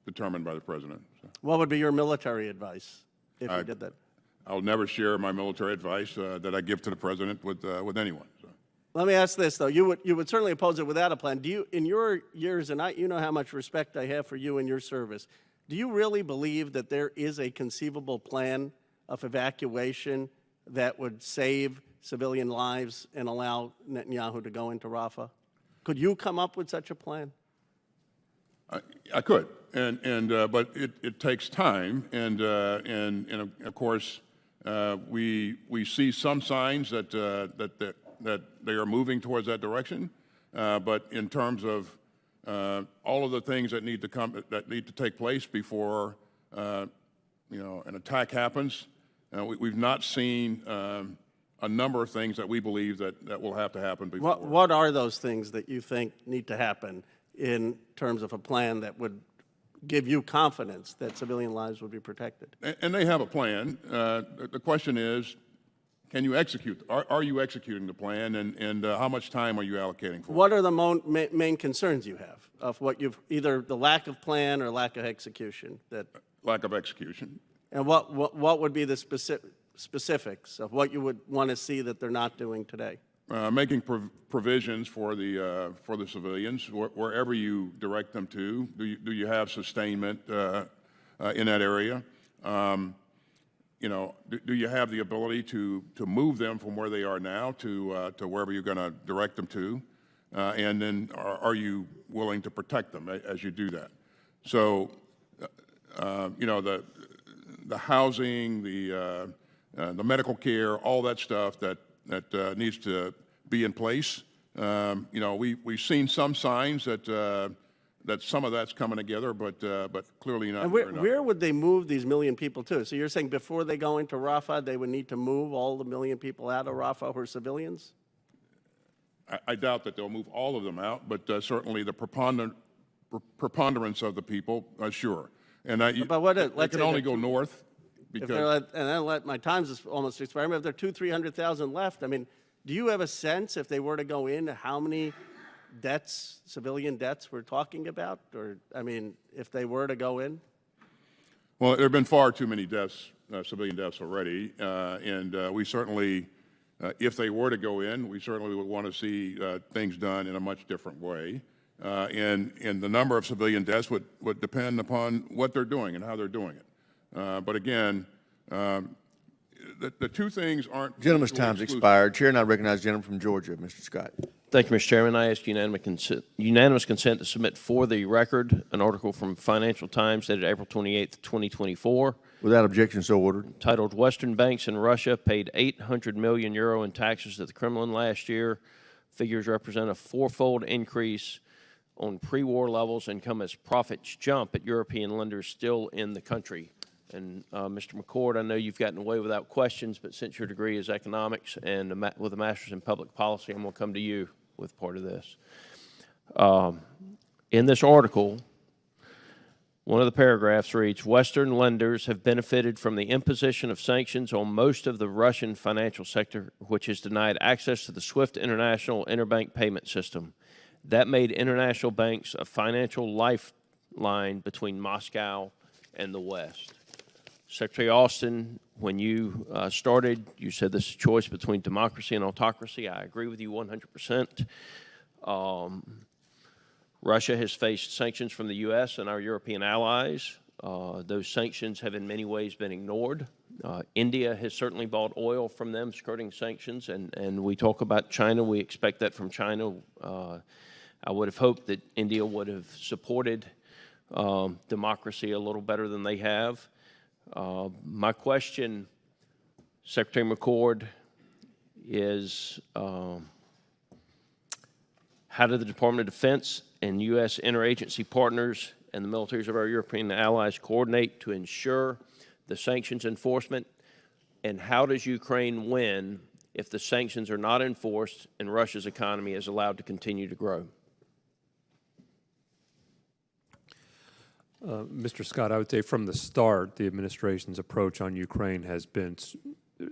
[SPEAKER 3] determined by the president. So.
[SPEAKER 10] What would be your military advice if he did that?
[SPEAKER 3] I'll never share my military advice that I give to the president with anyone. So.
[SPEAKER 10] Let me ask this, though. You would certainly oppose it without a plan. Do you, in your years, and you know how much respect I have for you and your service, do you really believe that there is a conceivable plan of evacuation that would save civilian lives and allow Netanyahu to go into Rafah? Could you come up with such a plan?
[SPEAKER 3] I could, but it takes time, and of course we see some signs that they are moving towards that direction, but in terms of all of the things that need to take place before an attack happens, we've not seen a number of things that we believe that will have to happen before.
[SPEAKER 10] What are those things that you think need to happen in terms of a plan that would give you confidence that civilian lives would be protected?
[SPEAKER 3] And they have a plan. The question is, can you execute? Are you executing the plan, and how much time are you allocating for it?
[SPEAKER 10] What are the main concerns you have of what you've, either the lack of plan or lack of execution?
[SPEAKER 3] Lack of execution.
[SPEAKER 10] And what would be the specifics of what you would want to see that they're not doing today?
[SPEAKER 3] Making provisions for the civilians wherever you direct them to. Do you have sustainment in that area? Do you have the ability to move them from where they are now to wherever you're going to direct them to? And then are you willing to protect them as you do that? So, the housing, the medical care, all that stuff that needs to be in place. We've seen some signs that some of that's coming together, but clearly not.
[SPEAKER 10] And where would they move these million people to? So you're saying before they go into Rafah, they would need to move all the million people out of Rafah who are civilians?
[SPEAKER 3] I doubt that they'll move all of them out, but certainly the preponderance of the people, sure. And they can only go north. Because
[SPEAKER 10] my time's is almost expired. If there are 300,000 left, I mean, do you have a sense if they were to go in, how many deaths, civilian deaths, we're talking about? Or, I mean, if they were to go in?
[SPEAKER 3] Well, there have been far too many deaths, civilian deaths already, and we certainly, if they were to go in, we certainly would want to see things done in a much different way. And the number of civilian deaths would depend upon what they're doing and how they're doing it. But again, the two things aren't.
[SPEAKER 2] Gentleman's time's expired. Chair, and I recognize the gentleman from Georgia, Mr. Scott.
[SPEAKER 12] Thank you, Mr. Chairman. I ask unanimous consent to submit for the record an article from Financial Times dated April 28th, 2024.
[SPEAKER 2] Without objection, so ordered.
[SPEAKER 12] Titled, Western Banks in Russia Paid 800 million euro in taxes to the Kremlin last year. Figures represent a fourfold increase on pre-war levels and come as profits jump at European lenders still in the country. And Mr. McCord, I know you've gotten away without questions, but since your degree is economics and with a master's in public policy, I'm going to come to you with part of this. In this article, one of the paragraphs reads, Western lenders have benefited from the imposition of sanctions on most of the Russian financial sector, which has denied access to the SWIFT international interbank payment system. That made international banks a financial lifeline between Moscow and the West. Secretary Austin, when you started, you said this is a choice between democracy and autocracy. I agree with you 100%. Russia has faced sanctions from the U.S. and our European allies. Those sanctions have in many ways been ignored. India has certainly bought oil from them, skirting sanctions, and we talk about China. We expect that from China. I would have hoped that India would have supported democracy a little better than they have. My question, Secretary McCord, is how do the Department of Defense and U.S. interagency partners and the militaries of our European allies coordinate to ensure the sanctions enforcement? And how does Ukraine win if the sanctions are not enforced and Russia's economy is allowed to continue to grow?
[SPEAKER 13] Mr. Scott, I would say from the start, the administration's approach on Ukraine has been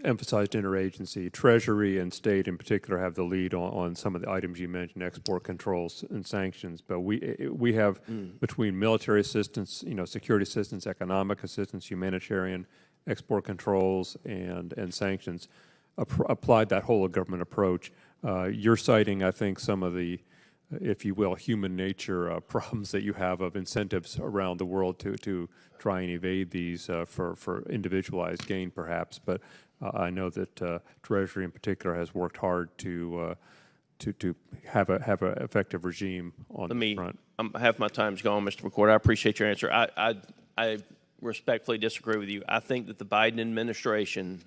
[SPEAKER 13] emphasized interagency. Treasury and state in particular have the lead on some of the items you mentioned, export controls and sanctions. But we have between military assistance, security assistance, economic assistance, humanitarian, export controls, and sanctions, applied that whole of government approach. You're citing, I think, some of the, if you will, human nature problems that you have of incentives around the world to try and evade these for individualized gain, perhaps. But I know that Treasury in particular has worked hard to have an effective regime on the front.
[SPEAKER 12] Half my time's gone, Mr. McCord. I appreciate your answer. I respectfully disagree with you. I think that the Biden administration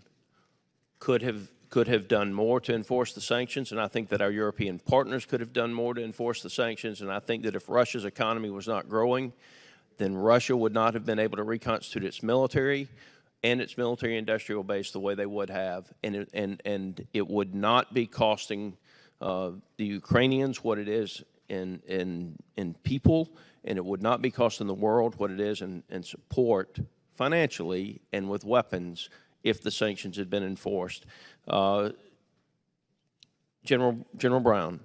[SPEAKER 12] could have done more to enforce the sanctions, and I think that our European partners could have done more to enforce the sanctions, and I think that if Russia's economy was not growing, then Russia would not have been able to reconstitute its military and its military industrial base the way they would have, and it would not be costing the Ukrainians what it is in people, and it would not be costing the world what it is in support financially and with weapons if the sanctions had been enforced. General Brown,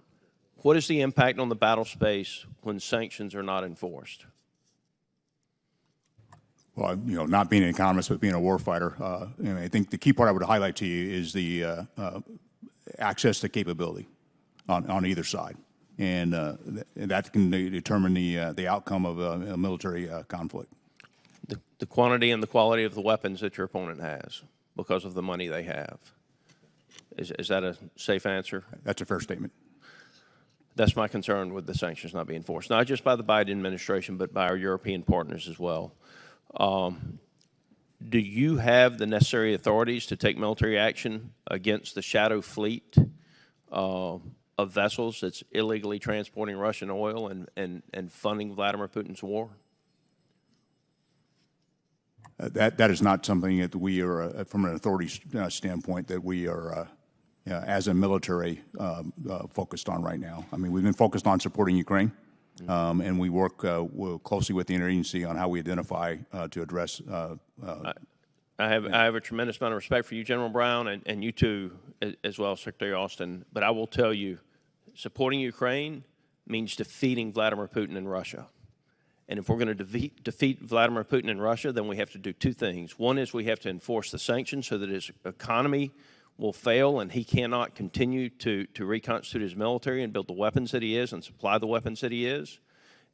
[SPEAKER 12] what is the impact on the battle space when sanctions are not enforced?
[SPEAKER 1] Well, not being an economist, but being a warfighter, I think the key part I would highlight to you is the access to capability on either side, and that can determine the outcome of a military conflict.
[SPEAKER 12] The quantity and the quality of the weapons that your opponent has because of the money they have. Is that a safe answer?
[SPEAKER 1] That's a fair statement.
[SPEAKER 12] That's my concern with the sanctions not being enforced, not just by the Biden administration, but by our European partners as well. Do you have the necessary authorities to take military action against the shadow fleet of vessels that's illegally transporting Russian oil and funding Vladimir Putin's war?
[SPEAKER 1] That is not something that we are, from an authority standpoint, that we are, as a military, focused on right now. I mean, we've been focused on supporting Ukraine, and we work closely with the interagency on how we identify to address.
[SPEAKER 12] I have a tremendous amount of respect for you, General Brown, and you too, as well, Secretary Austin. But I will tell you, supporting Ukraine means defeating Vladimir Putin in Russia. And if we're going to defeat Vladimir Putin in Russia, then we have to do two things. One is we have to enforce the sanctions so that his economy will fail and he cannot continue to reconstitute his military and build the weapons that he is and supply the weapons that he is.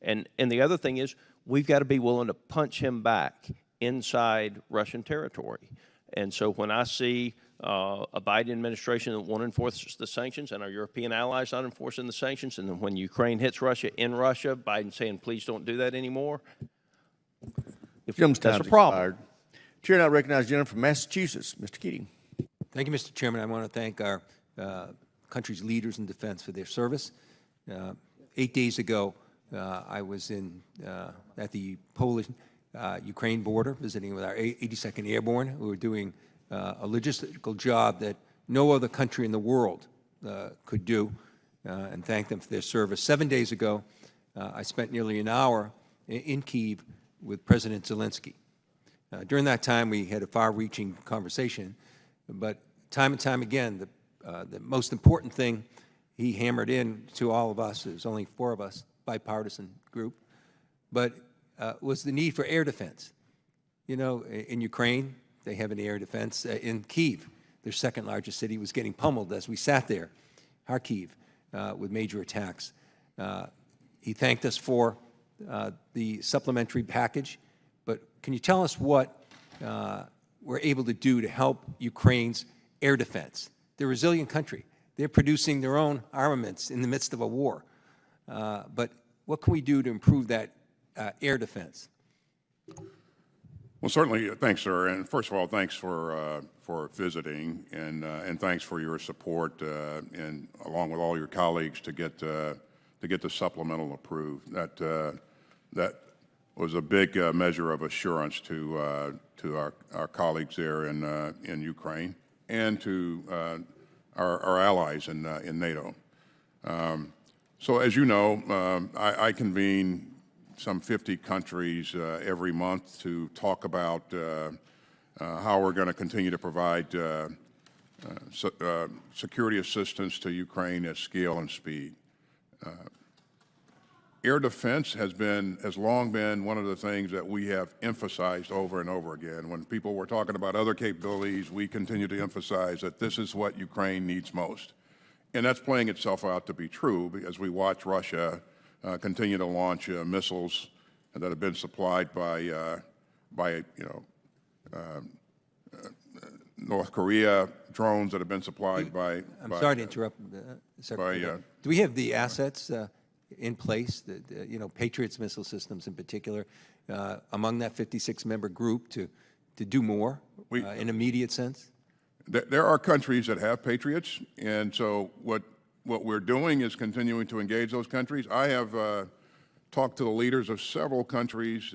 [SPEAKER 12] And the other thing is we've got to be willing to punch him back inside Russian territory. And so when I see a Biden administration that won't enforce the sanctions and our European allies not enforcing the sanctions, and then when Ukraine hits Russia in Russia, Biden saying, please don't do that anymore, that's a problem.
[SPEAKER 2] Expired. Chair now recognizes the gentleman from Massachusetts, Mr. Keating.
[SPEAKER 14] Thank you, Mr. Chairman. I want to thank our country's leaders in defense for their service. 8 days ago, I was at the Polish-Ukraine border visiting with our 82nd Airborne, who were doing a logistical job that no other country in the world could do, and thank them for their service. 7 days ago, I spent nearly an hour in Kyiv with President Zelensky. During that time, we had a far-reaching conversation, but time and time again, the most important thing he hammered in to all of us, there's only 4 of us, bipartisan group, but was the need for air defense. You know, in Ukraine, they have an air defense. In Kyiv, their second largest city, was getting pummeled as we sat there, Kharkiv, with major attacks. He thanked us for the supplementary package, but can you tell us what we're able to do to help Ukraine's air defense? They're a resilient country. They're producing their own armaments in the midst of a war. but what can we do to improve that air defense?
[SPEAKER 3] Well, certainly, thanks, sir. And first of all, thanks for visiting, and thanks for your support, and along with all your colleagues to get the supplemental approved. That was a big measure of assurance to our colleagues there in Ukraine and to our allies in NATO. So, as you know, I convene some 50 countries every month to talk about how we're going to continue to provide security assistance to Ukraine at scale and speed. Air defense has long been one of the things that we have emphasized over and over again. When people were talking about other capabilities, we continue to emphasize that this is what Ukraine needs most. And that's playing itself out to be true as we watch Russia continue to launch missiles that have been supplied by North Korea, drones that have been supplied by.
[SPEAKER 14] I'm sorry to interrupt, Secretary. Do we have the assets in place, Patriots missile systems in particular, among that 56-member group to do more in immediate sense?
[SPEAKER 3] There are countries that have Patriots, and so what we're doing is continuing to engage those countries. I have talked to the leaders of several countries,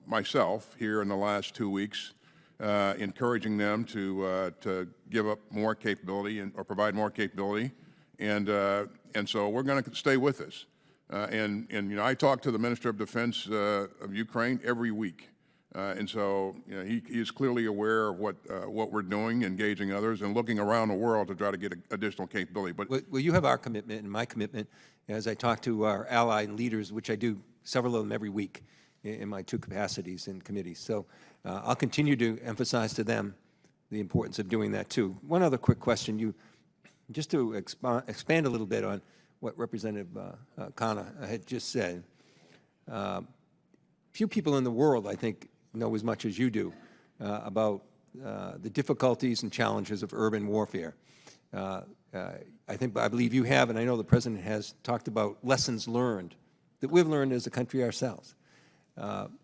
[SPEAKER 3] myself, here in the last 2 weeks, encouraging them to give up more capability or provide more capability, and so we're going to stay with this. And I talk to the Minister of Defense of Ukraine every week. And so he is clearly aware of what we're doing, engaging others, and looking around the world to try to get additional capability. But
[SPEAKER 14] well, you have our commitment and my commitment as I talk to our allied leaders, which I do several of them every week in my 2 capacities in committees. So I'll continue to emphasize to them the importance of doing that too. One other quick question, just to expand a little bit on what Representative Khanna had just said. Few people in the world, I think, know as much as you do about the difficulties and challenges of urban warfare. I believe you have, and I know the President has talked about lessons learned that we've learned as a country ourselves.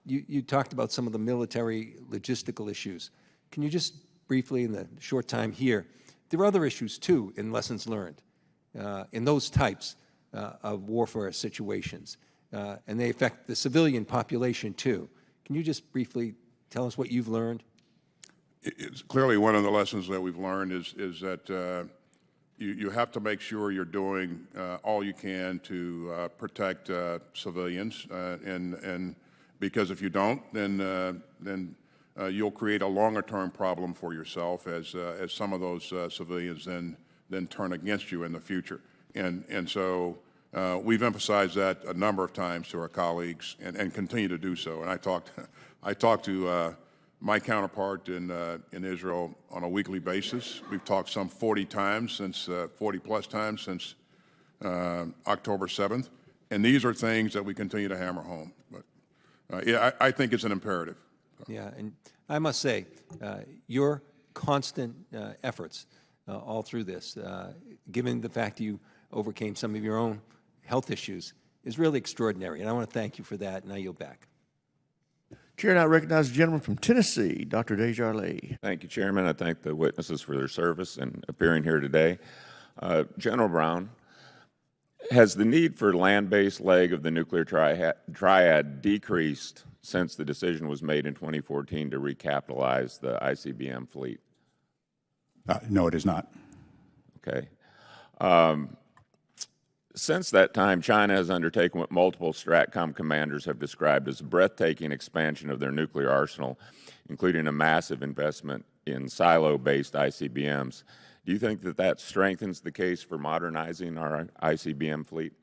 [SPEAKER 14] You talked about some of the military logistical issues. Can you just briefly, in the short time here, there are other issues too in lessons learned in those types of warfare situations, and they affect the civilian population too. Can you just briefly tell us what you've learned?
[SPEAKER 3] It's clearly one of the lessons that we've learned is that you have to make sure you're doing all you can to protect civilians, and because if you don't, then you'll create a longer-term problem for yourself as some of those civilians then turn against you in the future. And so we've emphasized that a number of times to our colleagues and continue to do so. And I talked to my counterpart in Israel on a weekly basis. We've talked some 40 times since 40-plus times since October 7th. And these are things that we continue to hammer home. But yeah, I think it's an imperative.
[SPEAKER 14] Yeah, and I must say, your constant efforts all through this, given the fact you overcame some of your own health issues, is really extraordinary. And I want to thank you for that, and I yield back.
[SPEAKER 2] Chair now recognizes the gentleman from Tennessee, Dr. Desjardins.
[SPEAKER 15] Thank you, Chairman. I thank the witnesses for their service and appearing here today. General Brown, has the need for land-based leg of the nuclear triad decreased since the decision was made in 2014 to recapitalize the ICBM fleet?
[SPEAKER 1] No, it is not.
[SPEAKER 15] Okay. Since that time, China has undertaken what multiple STRATCOM commanders have described as a breathtaking expansion of their nuclear arsenal, including a massive investment in silo-based ICBMs. Do you think that that strengthens the case for modernizing our ICBM fleet?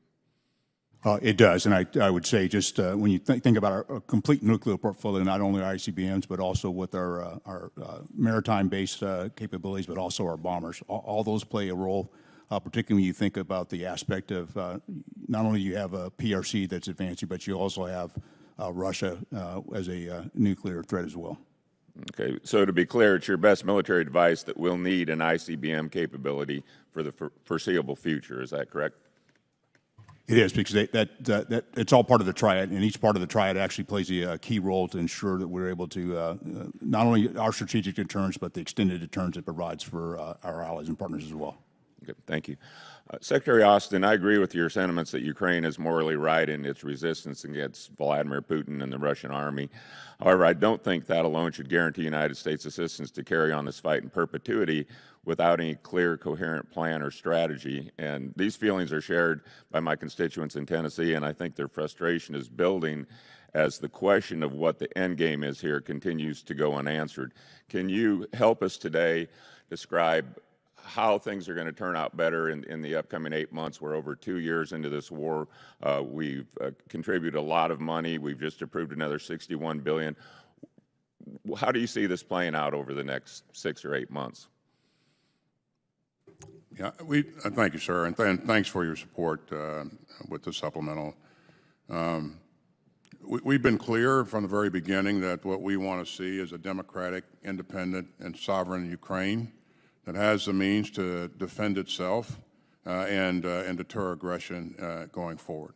[SPEAKER 1] It does, and I would say just when you think about our complete nuclear portfolio, not only our ICBMs, but also with our maritime-based capabilities, but also our bombers, all those play a role. Particularly when you think about the aspect of not only you have a PRC that's advancing, but you also have Russia as a nuclear threat as well.
[SPEAKER 15] Okay, so to be clear, it's your best military device that will need an ICBM capability for the foreseeable future. Is that correct?
[SPEAKER 1] It is, because that it's all part of the triad, and each part of the triad actually plays a key role to ensure that we're able to not only our strategic deterrence, but the extended deterrence it provides for our allies and partners as well.
[SPEAKER 15] Okay, thank you. Secretary Austin, I agree with your sentiments that Ukraine is morally right in its resistance against Vladimir Putin and the Russian army. However, I don't think that alone should guarantee United States assistance to carry on this fight in perpetuity without any clear, coherent plan or strategy. And these feelings are shared by my constituents in Tennessee, and I think their frustration is building as the question of what the end game is here continues to go unanswered. Can you help us today describe how things are going to turn out better in the upcoming 8 months? We're over 2 years into this war. We've contributed a lot of money. We've just approved another $61 billion. How do you see this playing out over the next 6 or 8 months?
[SPEAKER 3] Yeah, thank you, sir, and thanks for your support with the supplemental. We've been clear from the very beginning that what we want to see is a democratic, independent, and sovereign Ukraine that has the means to defend itself and deter aggression going forward.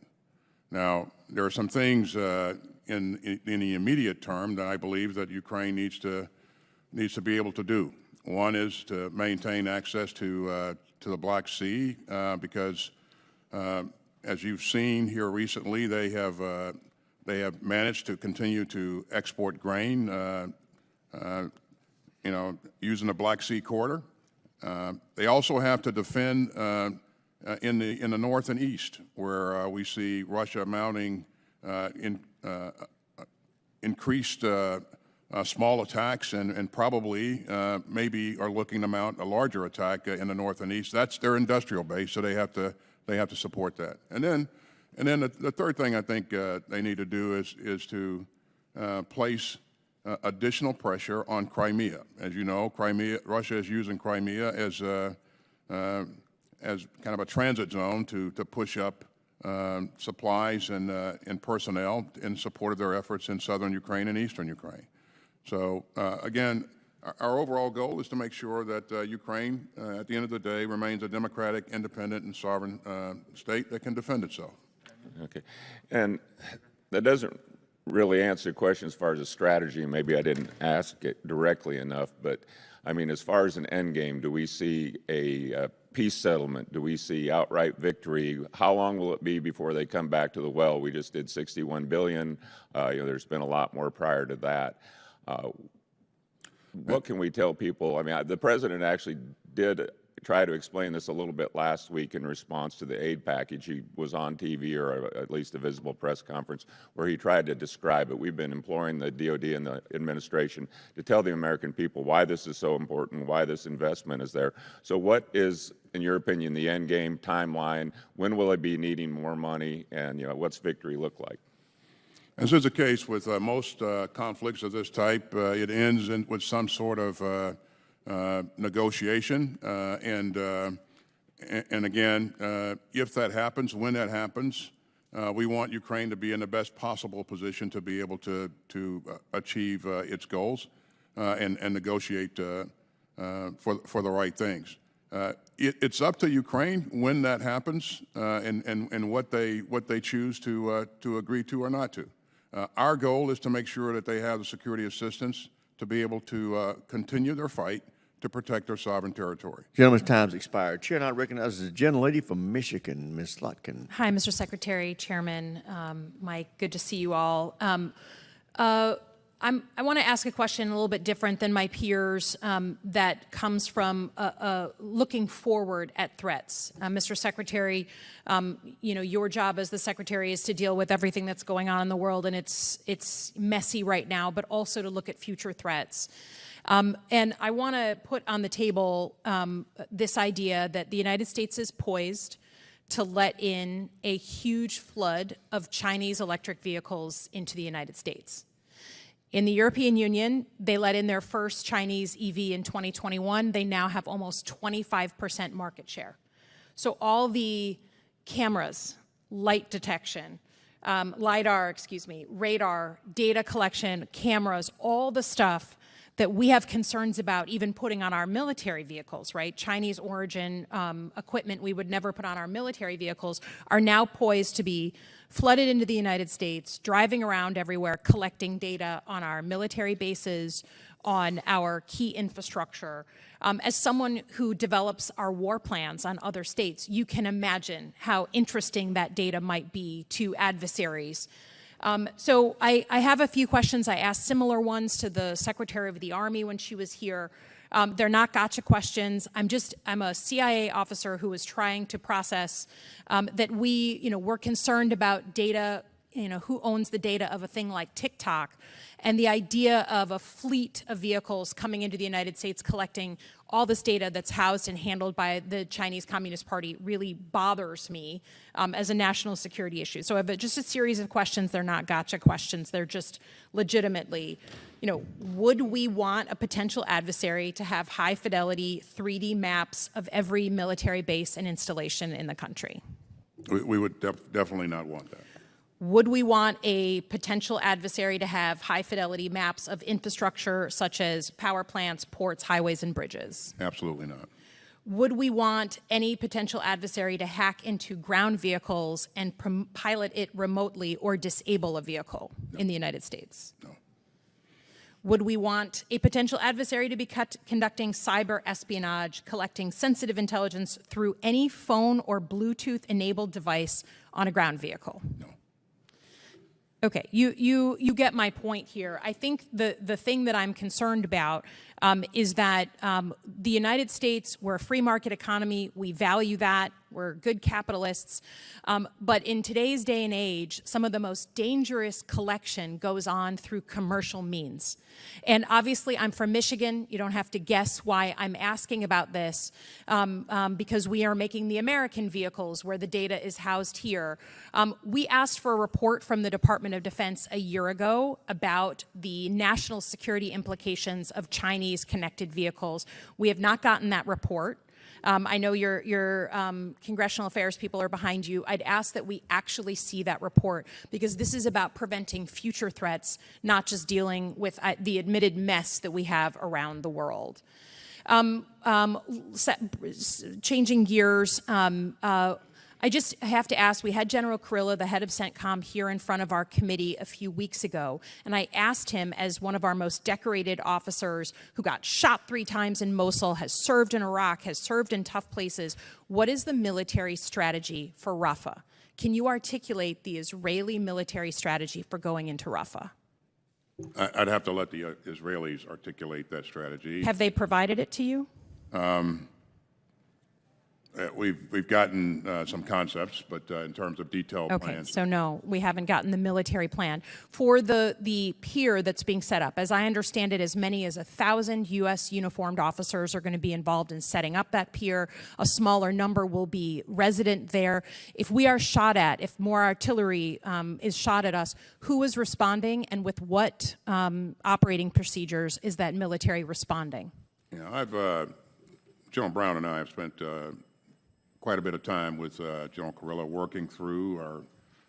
[SPEAKER 3] Now, there are some things in the immediate term that I believe that Ukraine needs to be able to do. One is to maintain access to the Black Sea because, as you've seen here recently, they have managed to continue to export grain, using the Black Sea corridor. They also have to defend in the north and east, where we see Russia mounting increased small attacks and probably maybe are looking to mount a larger attack in the north and east. That's their industrial base, so they have to support that. And then the third thing I think they need to do is to place additional pressure on Crimea. As you know, Russia is using Crimea as kind of a transit zone to push up supplies and personnel in support of their efforts in southern Ukraine and eastern Ukraine. So again, our overall goal is to make sure that Ukraine, at the end of the day, remains a democratic, independent, and sovereign state that can defend itself.
[SPEAKER 15] Okay, and that doesn't really answer the question as far as a strategy. Maybe I didn't ask it directly enough, but I mean, as far as an end game, do we see a peace settlement? Do we see outright victory? How long will it be before they come back to the well? We just did $61 billion. There's been a lot more prior to that. What can we tell people? I mean, the president actually did try to explain this a little bit last week in response to the aid package. He was on TV, or at least a visible press conference, where he tried to describe it. We've been imploring the DOD and the administration to tell the American people why this is so important, why this investment is there. So what is, in your opinion, the end game timeline? When will it be needing more money? And what's victory look like?
[SPEAKER 3] As is the case with most conflicts of this type, it ends with some sort of negotiation, and again, if that happens, when that happens, we want Ukraine to be in the best possible position to be able to achieve its goals and negotiate for the right things. It's up to Ukraine when that happens and what they choose to agree to or not to. Our goal is to make sure that they have the security assistance to be able to continue their fight to protect their sovereign territory.
[SPEAKER 2] Gentleman's time's expired. Chair now recognizes the gentlelady from Michigan, Ms. Slotkin.
[SPEAKER 16] Hi, Mr. Secretary, Chairman, Mike, good to see you all. I want to ask a question a little bit different than my peers that comes from looking forward at threats. Mr. Secretary, your job as the Secretary is to deal with everything that's going on in the world, and it's messy right now, but also to look at future threats. And I want to put on the table this idea that the United States is poised to let in a huge flood of Chinese electric vehicles into the United States. In the European Union, they let in their first Chinese EV in 2021. They now have almost 25% market share. So all the cameras, light detection, LiDAR, radar, data collection, cameras, all the stuff that we have concerns about even putting on our military vehicles, right? Chinese origin equipment we would never put on our military vehicles are now poised to be flooded into the United States, driving around everywhere, collecting data on our military bases, on our key infrastructure. As someone who develops our war plans on other states, you can imagine how interesting that data might be to adversaries. So I have a few questions. I asked similar ones to the Secretary of the Army when she was here. They're not gotcha questions. I'm a CIA officer who is trying to process that we're concerned about data, who owns the data of a thing like TikTok, and the idea of a fleet of vehicles coming into the United States collecting all this data that's housed and handled by the Chinese Communist Party really bothers me as a national security issue. So I have just a series of questions. They're not gotcha questions. They're just legitimately, would we want a potential adversary to have high fidelity 3D maps of every military base and installation in the country?
[SPEAKER 3] We would definitely not want that.
[SPEAKER 16] Would we want a potential adversary to have high-fidelity maps of infrastructure such as power plants, ports, highways, and bridges?
[SPEAKER 3] Absolutely not.
[SPEAKER 16] Would we want any potential adversary to hack into ground vehicles and pilot it remotely or disable a vehicle in the United States?
[SPEAKER 3] No.
[SPEAKER 16] Would we want a potential adversary to be conducting cyber espionage, collecting sensitive intelligence through any phone or Bluetooth-enabled device on a ground vehicle?
[SPEAKER 3] No.
[SPEAKER 16] Okay, you get my point here. I think the thing that I'm concerned about is that the United States, we're a free market economy. We value that. We're good capitalists. But in today's day and age, some of the most dangerous collection goes on through commercial means. And obviously, I'm from Michigan. You don't have to guess why I'm asking about this, because we are making the American vehicles where the data is housed here. We asked for a report from the Department of Defense a year ago about the national security implications of Chinese connected vehicles. We have not gotten that report. I know your congressional affairs people are behind you. I'd ask that we actually see that report, because this is about preventing future threats, not just dealing with the admitted mess that we have around the world. Changing gears, I just have to ask, we had General Kurilla, the head of CENTCOM, here in front of our committee a few weeks ago, and I asked him, as one of our most decorated officers who got shot 3 times in Mosul, has served in Iraq, has served in tough places, what is the military strategy for Rafah? Can you articulate the Israeli military strategy for going into Rafah?
[SPEAKER 3] I'd have to let the Israelis articulate that strategy.
[SPEAKER 16] Have they provided it to you?
[SPEAKER 3] We've gotten some concepts, but in terms of detailed plans.
[SPEAKER 16] Okay, so no, we haven't gotten the military plan. For the pier that's being set up, as I understand it, as many as 1,000 U.S. uniformed officers are going to be involved in setting up that pier. A smaller number will be resident there. If we are shot at, if more artillery is shot at us, who is responding, and with what operating procedures is that military responding?
[SPEAKER 3] Yeah, General Brown and I have spent quite a bit of time with General Kurilla working through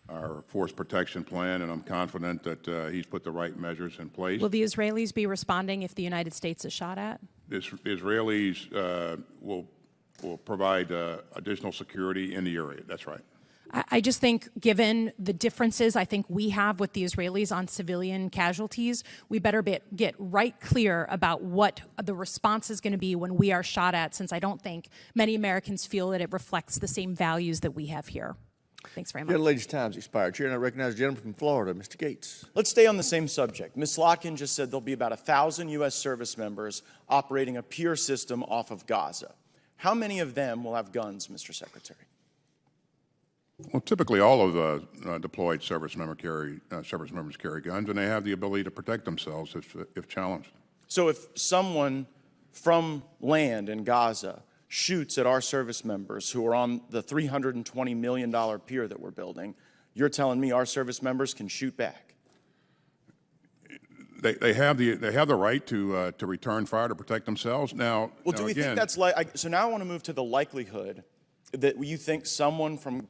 [SPEAKER 3] our force protection plan, and I'm confident that he's put the right measures in place.
[SPEAKER 16] Will the Israelis be responding if the United States is shot at?
[SPEAKER 3] The Israelis will provide additional security in the area. That's right.
[SPEAKER 16] I just think, given the differences I think we have with the Israelis on civilian casualties, we better get right clear about what the response is going to be when we are shot at, since I don't think many Americans feel that it reflects the same values that we have here. Thanks very much.
[SPEAKER 2] Gentlelady's time's expired. Chair, I recognize the gentleman from Florida, Mr. Gates.
[SPEAKER 17] Let's stay on the same subject. Ms. Locken just said there'll be about 1,000 U.S. service members operating a pier system off of Gaza. How many of them will have guns, Mr. Secretary?
[SPEAKER 3] Well, typically all of the deployed service members carry guns, and they have the ability to protect themselves if challenged.
[SPEAKER 17] So if someone from land in Gaza shoots at our service members who are on the $320 million pier that we're building, you're telling me our service members can shoot back?
[SPEAKER 3] They have the right to return fire to protect themselves. Now,
[SPEAKER 17] well, do we think that's like? So now I want to move to the likelihood that you think someone from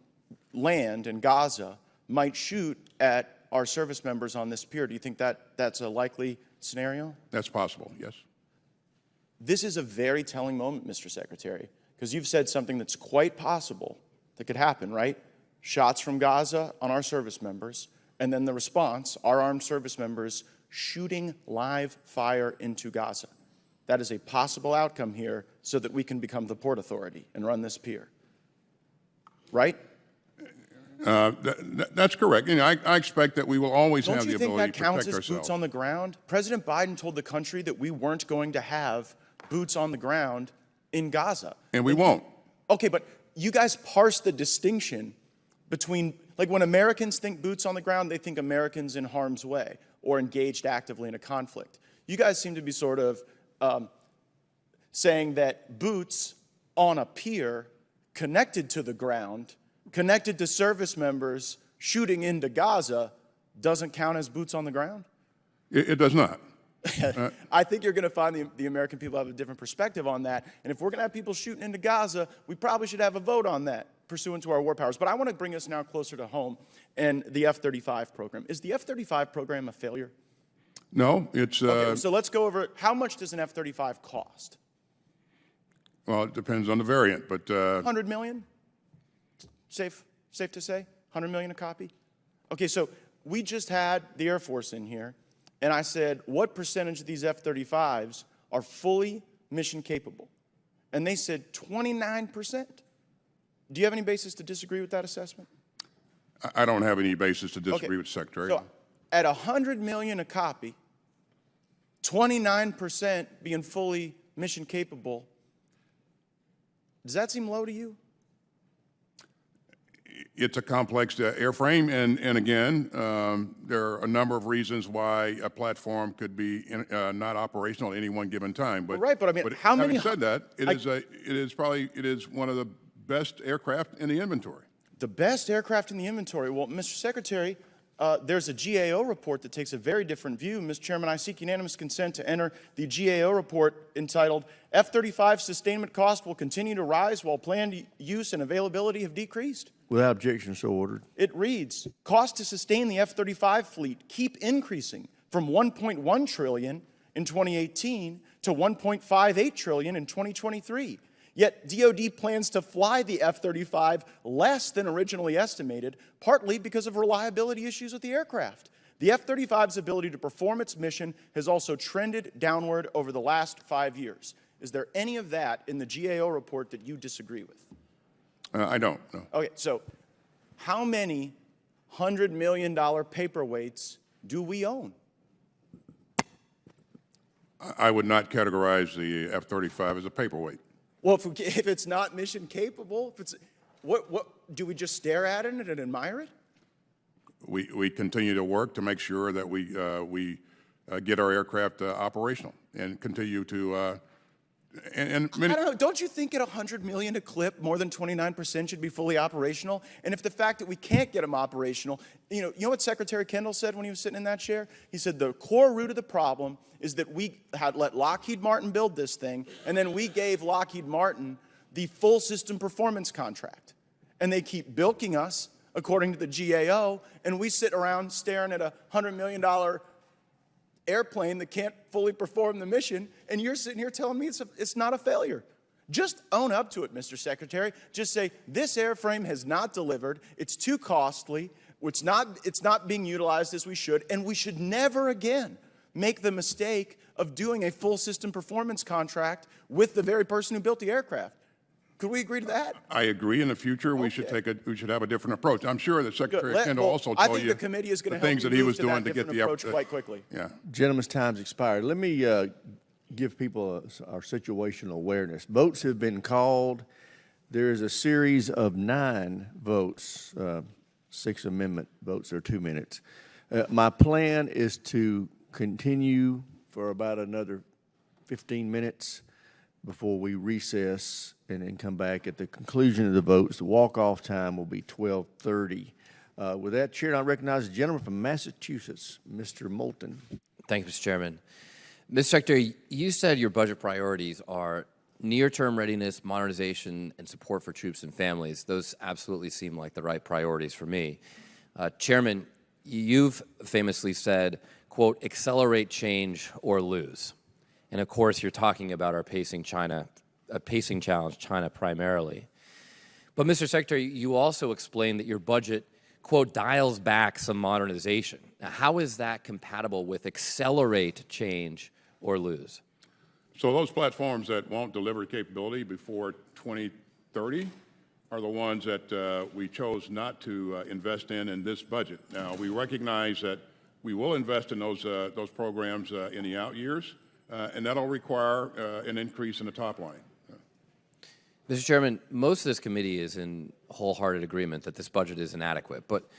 [SPEAKER 17] land in Gaza might shoot at our service members on this pier. Do you think that that's a likely scenario?
[SPEAKER 3] That's possible, yes.
[SPEAKER 17] This is a very telling moment, Mr. Secretary, because you've said something that's quite possible that could happen, right? Shots from Gaza on our service members, and then the response, our armed service members shooting live fire into Gaza. That is a possible outcome here so that we can become the Port Authority and run this pier. Right?
[SPEAKER 3] That's correct. You know, I expect that we will always have the ability to
[SPEAKER 17] Don't you think that counts
[SPEAKER 3] protect
[SPEAKER 17] as boots
[SPEAKER 3] ourselves.
[SPEAKER 17] on the ground? President Biden told the country that we weren't going to have boots on the ground in Gaza.
[SPEAKER 3] And we won't.
[SPEAKER 17] Okay, but you guys parse the distinction between, like when Americans think boots on the ground, they think Americans in harm's way or engaged actively in a conflict. You guys seem to be sort of saying that boots on a pier connected to the ground, connected to service members shooting into Gaza, doesn't count as boots on the ground?
[SPEAKER 3] It does not.
[SPEAKER 17] I think you're going to find the American people have a different perspective on that. And if we're going to have people shooting into Gaza, we probably should have a vote on that pursuant to our war powers. But I want to bring us now closer to home and the F-35 program. Is the F-35 program a failure?
[SPEAKER 3] No, it's...
[SPEAKER 17] Okay, so let's go over how much does an F-35 cost?
[SPEAKER 3] Well, it depends on the variant, but...
[SPEAKER 17] 100 million? Safe to say? 100 million a copy? Okay, so we just had the Air Force in here, and I said, what percentage of these F-35s are fully mission capable? And they said 29%. Do you have any basis to disagree with that assessment?
[SPEAKER 3] I don't have any basis to disagree
[SPEAKER 17] Okay,
[SPEAKER 3] with the Secretary.
[SPEAKER 17] So at 100 million a copy, 29% being fully mission capable, does that seem low to you?
[SPEAKER 3] It's a complex airframe, and again, there are a number of reasons why a platform could be not operational at any one given time. But,
[SPEAKER 17] right, but I mean, how many?
[SPEAKER 3] Having said that, it is one of the best aircraft in the inventory.
[SPEAKER 17] The best aircraft in the inventory. Well, Mr. Secretary, there's a GAO report that takes a very different view. Mr. Chairman, I seek unanimous consent to enter the GAO report entitled F-35 sustainment cost will continue to rise while planned use and availability have decreased.
[SPEAKER 2] Without objection, so ordered.
[SPEAKER 17] It reads, cost to sustain the F-35 fleet keep increasing from $1.1 trillion in 2018 to $1.58 trillion in 2023. Yet DoD plans to fly the F-35 less than originally estimated, partly because of reliability issues with the aircraft. The F-35's ability to perform its mission has also trended downward over the last 5 years. Is there any of that in the GAO report that you disagree with?
[SPEAKER 3] I don't, no.
[SPEAKER 17] Okay, so how many $100 million paperweights do we own?
[SPEAKER 3] I would not categorize the F-35 as a paperweight.
[SPEAKER 17] Well, if it's not mission capable, if it's, what do we just stare at it and admire it?
[SPEAKER 3] We continue to work to make sure that we get our aircraft operational and continue to
[SPEAKER 17] I don't know. Don't you think at 100 million a clip, more than 29% should be fully operational? And if the fact that we can't get them operational, you know what Secretary Kendall said when he was sitting in that chair? He said the core root of the problem is that we had let Lockheed Martin build this thing, and then we gave Lockheed Martin the full system performance contract. And they keep bilking us, according to the GAO, and we sit around staring at a $100 million airplane that can't fully perform the mission, and you're sitting here telling me it's not a failure. Just own up to it, Mr. Secretary. Just say, this airframe has not delivered, it's too costly, it's not being utilized as we should, and we should never again make the mistake of doing a full system performance contract with the very person who built the aircraft. Could we agree to that?
[SPEAKER 3] I agree. In the future, we should have a different approach. I'm sure that Secretary Kendall also
[SPEAKER 17] I
[SPEAKER 3] told
[SPEAKER 17] think
[SPEAKER 3] you
[SPEAKER 17] the committee is going
[SPEAKER 3] the
[SPEAKER 17] to help
[SPEAKER 3] things
[SPEAKER 17] you
[SPEAKER 3] that he
[SPEAKER 17] move
[SPEAKER 3] was
[SPEAKER 17] to
[SPEAKER 3] doing
[SPEAKER 17] that
[SPEAKER 3] to get
[SPEAKER 17] different
[SPEAKER 3] the
[SPEAKER 17] approach quite quickly.
[SPEAKER 3] Yeah.
[SPEAKER 2] Gentleman's time's expired. Let me give people our situational awareness. Votes have been called. There is a series of 9 votes. 6 amendment votes are 2 minutes. My plan is to continue for about another 15 minutes before we recess and then come back at the conclusion of the votes. The walk-off time will be 12:30. With that, Chair, I recognize the gentleman from Massachusetts, Mr. Moulton.
[SPEAKER 18] Thank you, Mr. Chairman. Mr. Secretary, you said your budget priorities are near-term readiness, modernization, and support for troops and families. Those absolutely seem like the right priorities for me. Chairman, you've famously said, quote, accelerate change or lose. And of course, you're talking about our pacing challenge, China primarily. But Mr. Secretary, you also explained that your budget, quote, dials back some modernization. Now, how is that compatible with accelerate change or lose?
[SPEAKER 3] So those platforms that won't deliver capability before 2030 are the ones that we chose not to invest in this budget. Now, we recognize that we will invest in those programs in the out years, and that'll require an increase in the top line.
[SPEAKER 18] Mr. Chairman, most of this committee is in wholehearted agreement that this budget is inadequate, but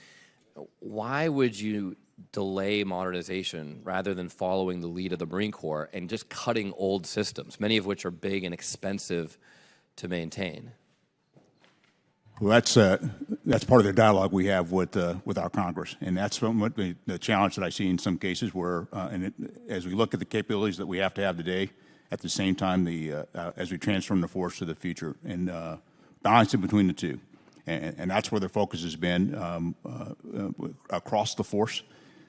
[SPEAKER 18] why would you delay modernization rather than following the lead of the Marine Corps and just cutting old systems, many of which are big and expensive to maintain?
[SPEAKER 1] Well, that's part of the dialogue we have with our Congress, and that's what the challenge that I see in some cases where, as we look at the capabilities that we have to have today, at the same time, as we transform the force to the future, and balancing between the two, and that's where the focus has been across the force.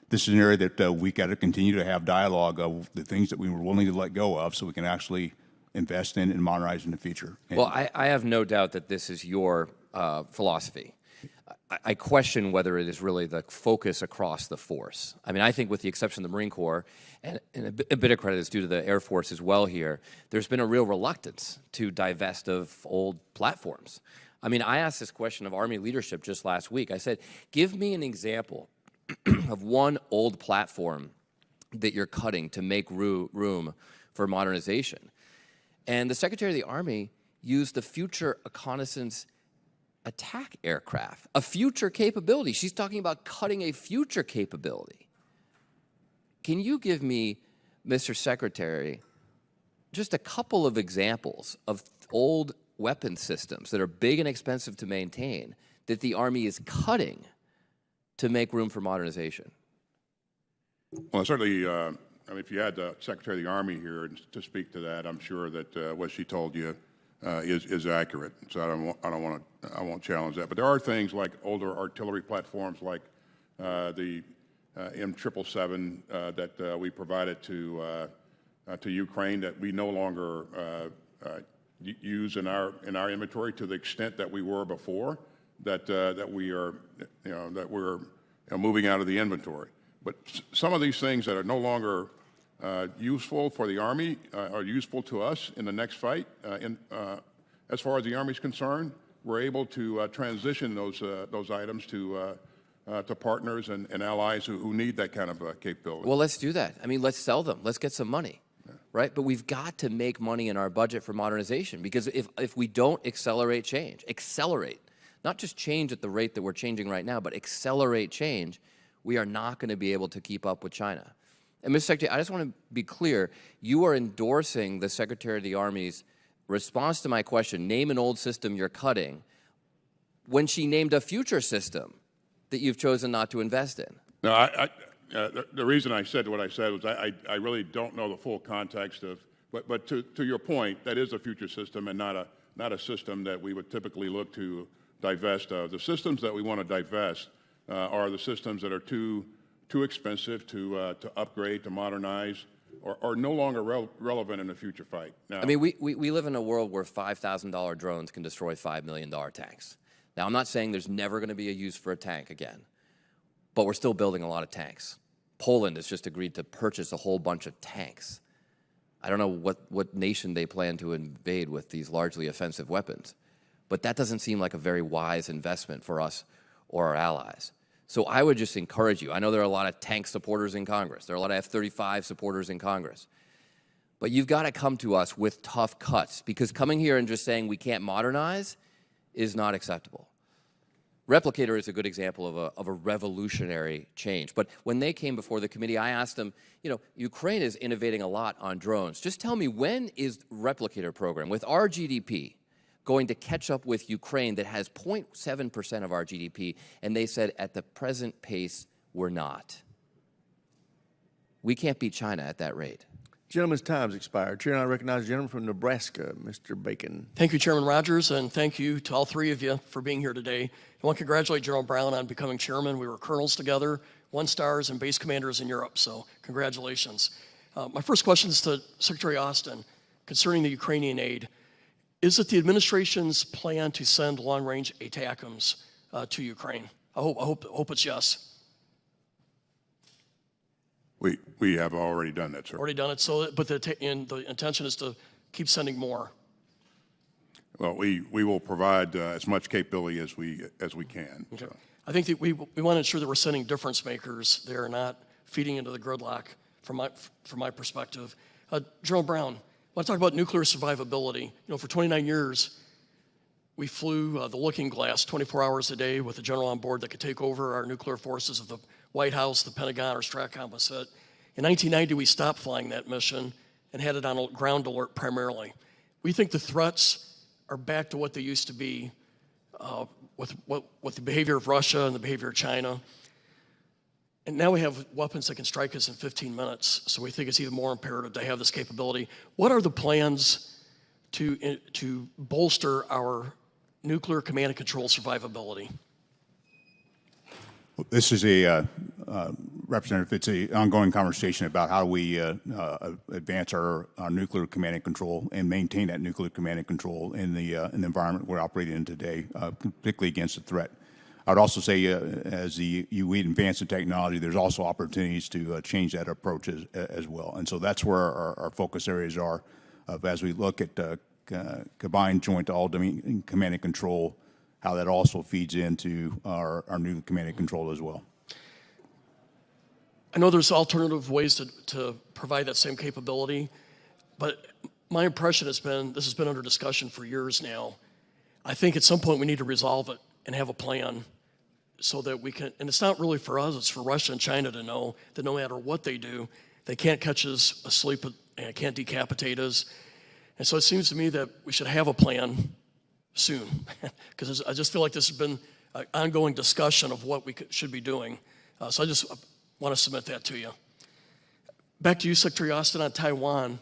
[SPEAKER 1] This is an area that we got to continue to have dialogue of the things that we were willing to let go of, so we can actually invest in and modernize in the future.
[SPEAKER 18] Well, I have no doubt that this is your philosophy. I question whether it is really the focus across the force. I mean, I think with the exception of the Marine Corps, and a bit of credit is due to the Air Force as well here, there's been a real reluctance to divest of old platforms. I mean, I asked this question of Army leadership just last week. I said, give me an example of one old platform that you're cutting to make room for modernization. And the Secretary of the Army used the Future Reconnaissance Attack Aircraft, a future capability. She's talking about cutting a future capability. Can you give me, Mr. Secretary, just a couple of examples of old weapon systems that are big and expensive to maintain that the Army is cutting to make room for modernization?
[SPEAKER 3] Well, certainly, I mean, if you had the Secretary of the Army here to speak to that, I'm sure that what she told you is accurate. So I won't challenge that. But there are things like older artillery platforms, like the M777 that we provided to Ukraine, that we no longer use in our inventory to the extent that we were before. That we are, that we're moving out of the inventory. But some of these things that are no longer useful for the Army are useful to us in the next fight. As far as the Army is concerned, we're able to transition those items to partners and allies who need that kind of capability.
[SPEAKER 18] Well, let's do that. I mean, let's sell them. Let's get some money, right? But we've got to make money in our budget for modernization, because if we don't accelerate change, not just change at the rate that we're changing right now, but accelerate change, we are not going to be able to keep up with China. And Mr. Secretary, I just want to be clear, you are endorsing the Secretary of the Army's response to my question, name an old system you're cutting, when she named a future system that you've chosen not to invest in.
[SPEAKER 3] No, the reason I said what I said was I really don't know the full context of, but to your point, that is a future system and not a system that we would typically look to divest of. The systems that we want to divest are the systems that are too expensive to upgrade, to modernize, or no longer relevant in the future fight. Now,
[SPEAKER 18] I mean, we live in a world where $5,000 drones can destroy $5 million tanks. Now, I'm not saying there's never going to be a use for a tank again, but we're still building a lot of tanks. Poland has just agreed to purchase a whole bunch of tanks. I don't know what nation they plan to invade with these largely offensive weapons, but that doesn't seem like a very wise investment for us or our allies. So I would just encourage you. I know there are a lot of tank supporters in Congress. There are a lot of F-35 supporters in Congress. But you've got to come to us with tough cuts, because coming here and just saying we can't modernize is not acceptable. Replicator is a good example of a revolutionary change. But when they came before the committee, I asked them, Ukraine is innovating a lot on drones. Just tell me, when is Replicator program, with our GDP, going to catch up with Ukraine that has 0.7% of our GDP? And they said, at the present pace, we're not. We can't beat China at that rate.
[SPEAKER 2] Gentleman's time's expired. Chair, and I recognize the gentleman from Nebraska, Mr. Bacon.
[SPEAKER 19] Thank you, Chairman Rogers, and thank you to all three of you for being here today. I want to congratulate General Brown on becoming chairman. We were colonels together, 1-stars, and base commanders in Europe, so congratulations. My first question is to Secretary Austin concerning the Ukrainian aid. Is it the administration's plan to send long-range ATACMS to Ukraine? I hope it's yes.
[SPEAKER 3] We have already done that, sir.
[SPEAKER 19] Already done it, so, but the intention is to keep sending more.
[SPEAKER 3] Well, we will provide as much capability as we can.
[SPEAKER 19] Okay. I think that we want to ensure that we're sending difference makers. They're not feeding into the gridlock from my perspective. General Brown, I want to talk about nuclear survivability. You know, for 29 years, we flew the Looking Glass 24 hours a day with a general on board that could take over our nuclear forces of the White House, the Pentagon, or Stratcom was hit. In 1990, we stopped flying that mission and had it on ground alert primarily. We think the threats are back to what they used to be with the behavior of Russia and the behavior of China. And now we have weapons that can strike us in 15 minutes, so we think it's even more imperative to have this capability. What are the plans to bolster our nuclear command and control survivability?
[SPEAKER 1] This is Representative, it's an ongoing conversation about how we advance our nuclear command and control and maintain that nuclear command and control in the environment we're operating in today, particularly against the threat. I would also say as we advance in technology, there's also opportunities to change that approach as well. And so that's where our focus areas are as we look at combined joint all-domain command and control, how that also feeds into our new command and control as well.
[SPEAKER 19] I know there's alternative ways to provide that same capability, but my impression has been this has been under discussion for years now. I think at some point we need to resolve it and have a plan so that we can, and it's not really for us, it's for Russia and China to know that no matter what they do, they can't catch us asleep and can't decapitate us. And so it seems to me that we should have a plan soon, because I just feel like this has been an ongoing discussion of what we should be doing. So I just want to submit that to you. Back to you, Secretary Austin, on Taiwan.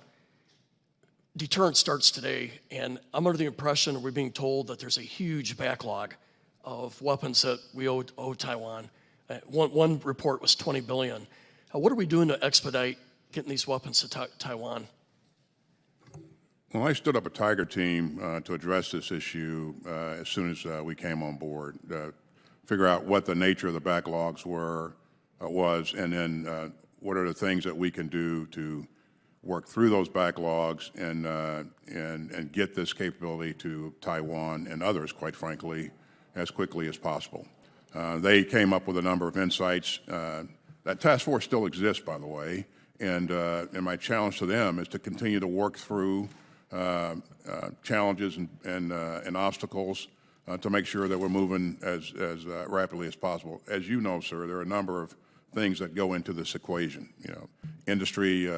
[SPEAKER 19] Deterrence starts today, and I'm under the impression we're being told that there's a huge backlog of weapons that we owe Taiwan. One report was $20 billion. What are we doing to expedite getting these weapons to Taiwan?
[SPEAKER 3] Well, I stood up a Tiger team to address this issue as soon as we came on board, figure out what the nature of the backlogs was, and then what are the things that we can do to work through those backlogs and get this capability to Taiwan and others, quite frankly, as quickly as possible. They came up with a number of insights. That task force still exists, by the way, and my challenge to them is to continue to work through challenges and obstacles to make sure that we're moving as rapidly as possible. As you know, sir, there are a number of things that go into this equation. You know, industry,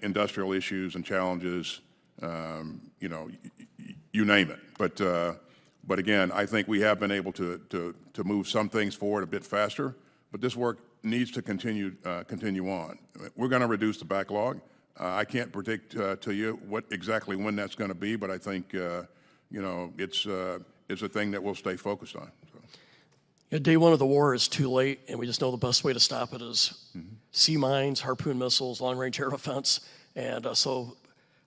[SPEAKER 3] industrial issues and challenges. You know, you name it. But again, I think we have been able to move some things forward a bit faster. But this work needs to continue on. We're going to reduce the backlog. I can't predict to you exactly when that's going to be, but I think you know, it's a thing that we'll stay focused on. So.
[SPEAKER 19] Yeah, day one of the war is too late, and we just know the best way to stop it is sea mines, harpoon missiles, long-range air defense, and so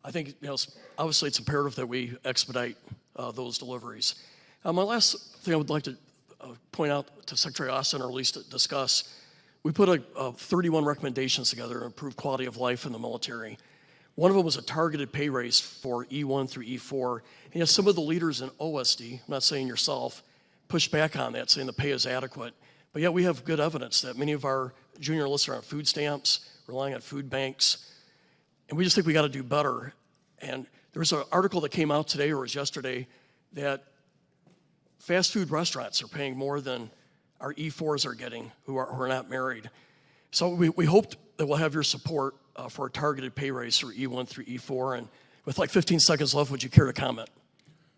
[SPEAKER 19] I think, you know, obviously it's imperative that we expedite those deliveries. My last thing I would like to point out to Secretary Austin, or at least discuss. We put 31 recommendations together to improve quality of life in the military. One of them was a targeted pay raise for E1 through E4. And yet some of the leaders in OSD, I'm not saying yourself, pushed back on that, saying the pay is adequate. But yet we have good evidence that many of our junior enlists are on food stamps, relying on food banks. And we just think we got to do better. And there was an article that came out today, or it was yesterday, that fast food restaurants are paying more than our E4s are getting, who are not married. So we hope that we'll have your support for a targeted pay raise for E1 through E4. And with like 15 seconds left, would you care to comment?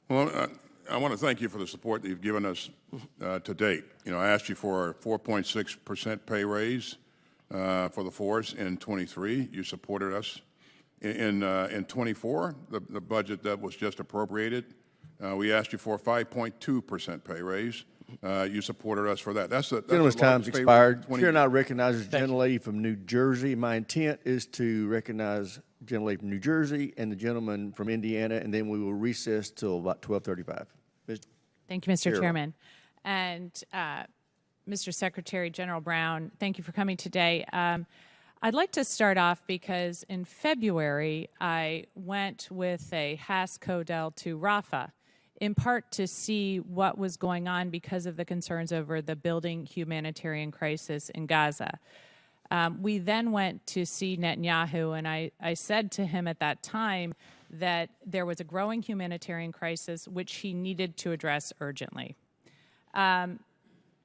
[SPEAKER 3] Well, I want to thank you for the support that you've given us to date. You know, I asked you for a 4.6% pay raise, for the force in 23. You supported us. In 24, the budget that was just appropriated, we asked you for a 5.2% pay raise. You supported us for that. That's
[SPEAKER 2] Gentleman's
[SPEAKER 3] the
[SPEAKER 2] time's
[SPEAKER 3] largest pay raise
[SPEAKER 2] expired.
[SPEAKER 3] in 20
[SPEAKER 2] Chair
[SPEAKER 3] years.
[SPEAKER 2] now recognizes the gentlelady from New Jersey. My intent is to recognize the gentlelady from New Jersey and the gentleman from Indiana, and then we will recess till about 12:35.
[SPEAKER 16] Thank you, Mr.
[SPEAKER 2] Chair.
[SPEAKER 16] Chairman. And Mr. Secretary General Brown, thank you for coming today. I'd like to start off because in February, I went with a Haas Codel to Rafah, in part to see what was going on because of the concerns over the building humanitarian crisis in Gaza. We then went to see Netanyahu, and I said to him at that time that there was a growing humanitarian crisis which he needed to address urgently.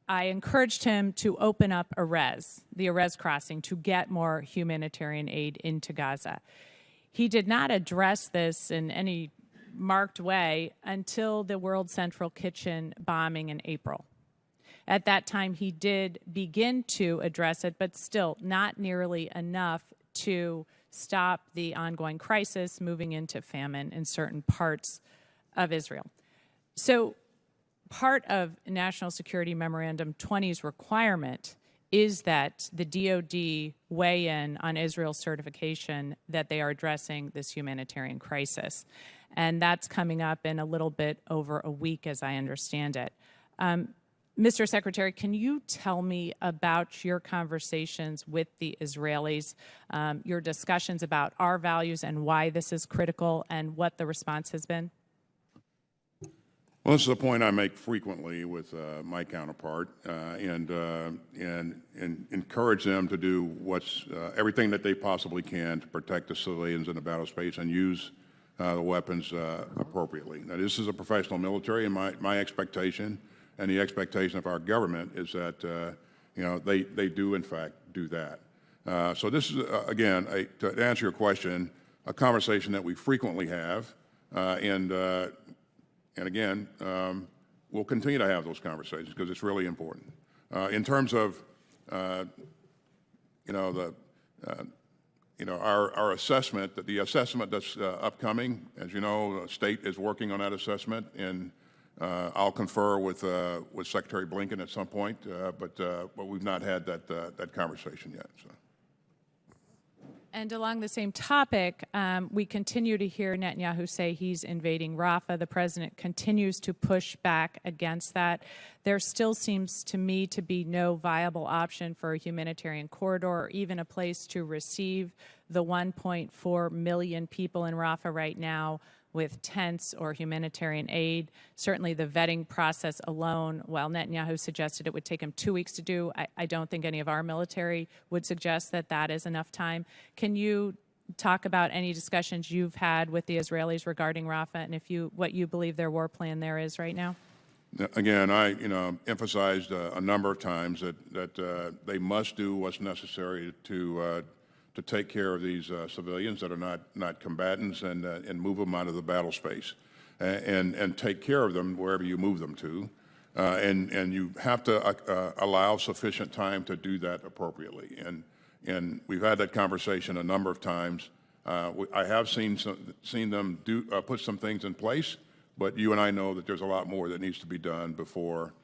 [SPEAKER 16] I encouraged him to open up the Erez crossing, to get more humanitarian aid into Gaza. He did not address this in any marked way until the World Central Kitchen bombing in April. At that time, he did begin to address it, but still not nearly enough to stop the ongoing crisis moving into famine in certain parts of Israel. So part of National Security Memorandum 20's requirement is that the DoD weigh in on Israel's certification that they are addressing this humanitarian crisis. And that's coming up in a little bit over a week, as I understand it. Mr. Secretary, can you tell me about your conversations with the Israelis, your discussions about our values and why this is critical, and what the response has been?
[SPEAKER 3] Well, this is a point I make frequently with my counterpart, and encourage them to do everything that they possibly can to protect the civilians in the battle space and use the weapons appropriately. Now, this is a professional military, and my expectation and the expectation of our government is that they do in fact do that. So this is again, to answer your question, a conversation that we frequently have, and again, we'll continue to have those conversations because it's really important. In terms of, our assessment, the assessment that's upcoming, as you know, the state is working on that assessment, and I'll confer with Secretary Blinken at some point, but we've not had that conversation yet. So.
[SPEAKER 16] And along the same topic, we continue to hear Netanyahu say he's invading Rafah. The president continues to push back against that. There still seems to me to be no viable option for a humanitarian corridor or even a place to receive the 1.4 million people in Rafah right now with tents or humanitarian aid. Certainly the vetting process alone, while Netanyahu suggested it would take him 2 weeks to do, I don't think any of our military would suggest that that is enough time. Can you talk about any discussions you've had with the Israelis regarding Rafah, and what you believe their war plan there is right now?
[SPEAKER 3] Again, I emphasized a number of times that they must do what's necessary to take care of these civilians that are not combatants and move them out of the battle space and take care of them wherever you move them to. And you have to allow sufficient time to do that appropriately. And we've had that conversation a number of times. I have seen them put some things in place, but you and I know that there's a lot more that needs to be done before,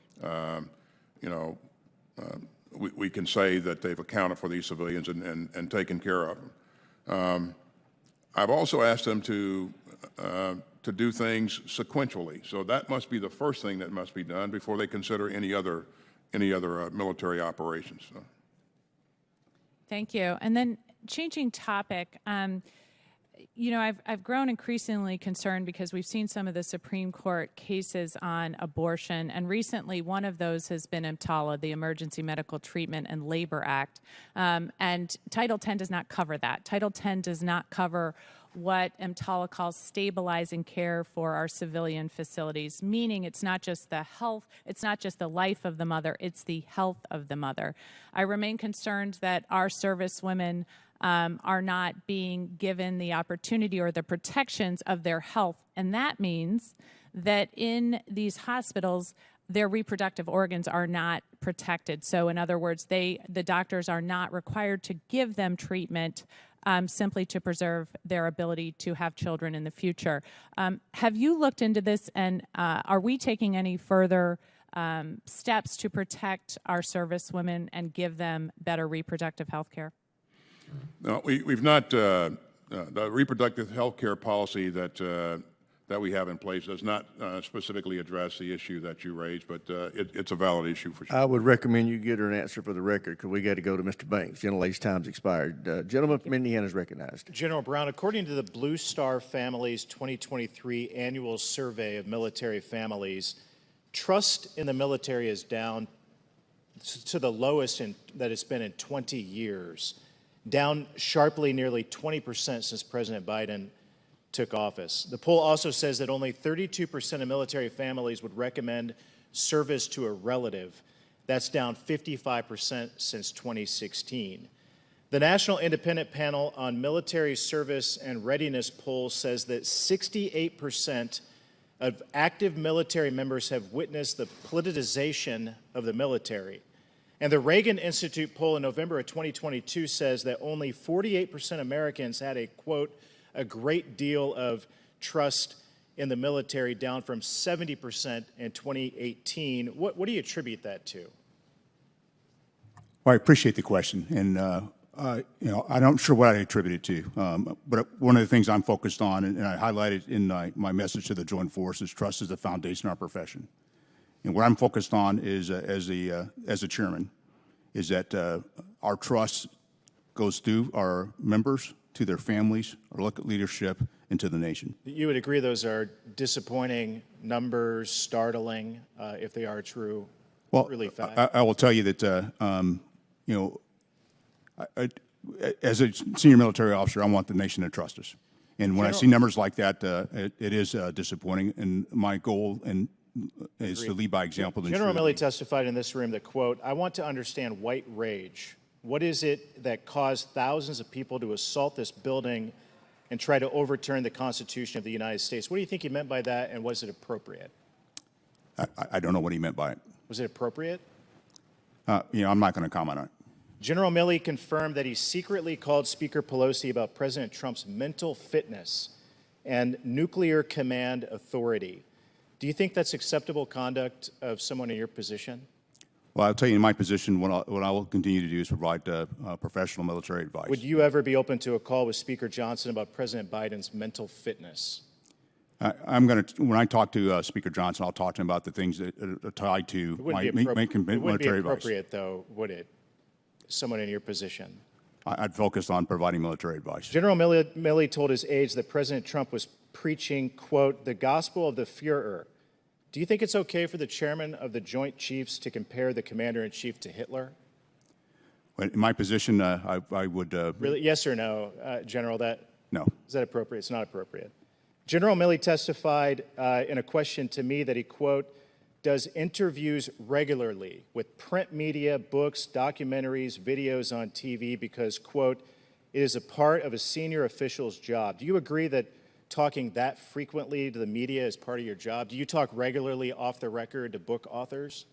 [SPEAKER 3] we can say that they've accounted for these civilians and taken care of them. I've also asked them to do things sequentially. So that must be the first thing that must be done before they consider any other military operations. So.
[SPEAKER 16] Thank you. And then changing topic, I've grown increasingly concerned because we've seen some of the Supreme Court cases on abortion, and recently one of those has been EMTALA, the Emergency Medical Treatment and Labor Act, and Title X does not cover that. Title X does not cover what EMTALA calls stabilizing care for our civilian facilities, meaning it's not just the health, it's not just the life of the mother, it's the health of the mother. I remain concerned that our servicewomen are not being given the opportunity or the protections of their health. And that means that in these hospitals,
[SPEAKER 20] their reproductive organs are not protected. So in other words, the doctors are not required to give them treatment simply to preserve their ability to have children in the future. Have you looked into this, and are we taking any further steps to protect our service women and give them better reproductive health care?
[SPEAKER 3] No, we've not, the reproductive health care policy that we have in place does not specifically address the issue that you raised, but it's a valid issue for sure.
[SPEAKER 2] I would recommend you get her an answer for the record, because we got to go to Mr. Banks. Gentlelady's time's expired. Gentleman from Indiana is recognized.
[SPEAKER 21] General Brown, according to the Blue Star Family's 2023 annual survey of military families, trust in the military is down to the lowest that it's been in 20 years, down sharply nearly 20% since President Biden took office. The poll also says that only 32% of military families would recommend service to a relative. That's down 55% since 2016. The National Independent Panel on Military Service and Readiness poll says that 68% of active military members have witnessed the politicization of the military. And the Reagan Institute poll in November of 2022 says that only 48% of Americans had a, quote, a great deal of trust in the military, down from 70% in 2018. What do you attribute that to?
[SPEAKER 1] Well, I appreciate the question, and I'm not sure what I attribute it to. But one of the things I'm focused on, and I highlighted in my message to the Joint Forces, trust is the foundation of our profession. And what I'm focused on is, as a chairman, is that our trust goes through our members, to their families, our local leadership, and to the nation.
[SPEAKER 21] You would agree those are disappointing numbers, startling, if they are true, really fact?
[SPEAKER 1] I will tell you that, as a senior military officer, I want the nation to trust us. And when I see numbers like that, it is disappointing. And my goal is to lead by example.
[SPEAKER 21] General Milley testified in this room that, quote, I want to understand white rage. What is it that caused thousands of people to assault this building and try to overturn the Constitution of the United States? What do you think he meant by that, and was it appropriate?
[SPEAKER 1] I don't know what he meant by it.
[SPEAKER 21] Was it appropriate?
[SPEAKER 1] I'm not going to comment on it.
[SPEAKER 21] General Milley confirmed that he secretly called Speaker Pelosi about President Trump's mental fitness and nuclear command authority. Do you think that's acceptable conduct of someone in your position?
[SPEAKER 1] Well, I'll tell you, in my position, what I will continue to do is provide professional military advice.
[SPEAKER 21] Would you ever be open to a call with Speaker Johnson about President Biden's mental fitness?
[SPEAKER 1] When I talk to Speaker Johnson, I'll talk to him about the things that are tied to my making military advice.
[SPEAKER 21] It wouldn't be appropriate, though, would it? Someone in your position.
[SPEAKER 1] I'd focus on providing military advice.
[SPEAKER 21] General Milley told his aides that President Trump was preaching, quote, the gospel of the Führer. Do you think it's okay for the chairman of the Joint Chiefs to compare the commander-in-chief to Hitler?
[SPEAKER 1] In my position, I would...
[SPEAKER 21] Really? Yes or no, General?
[SPEAKER 1] No.
[SPEAKER 21] Is that appropriate? It's not appropriate. General Milley testified in a question to me that he, quote, does interviews regularly with print media, books, documentaries, videos on TV because, quote, it is a part of a senior official's job. Do you agree that talking that frequently to the media is part of your job? Do you talk regularly off the record to book authors?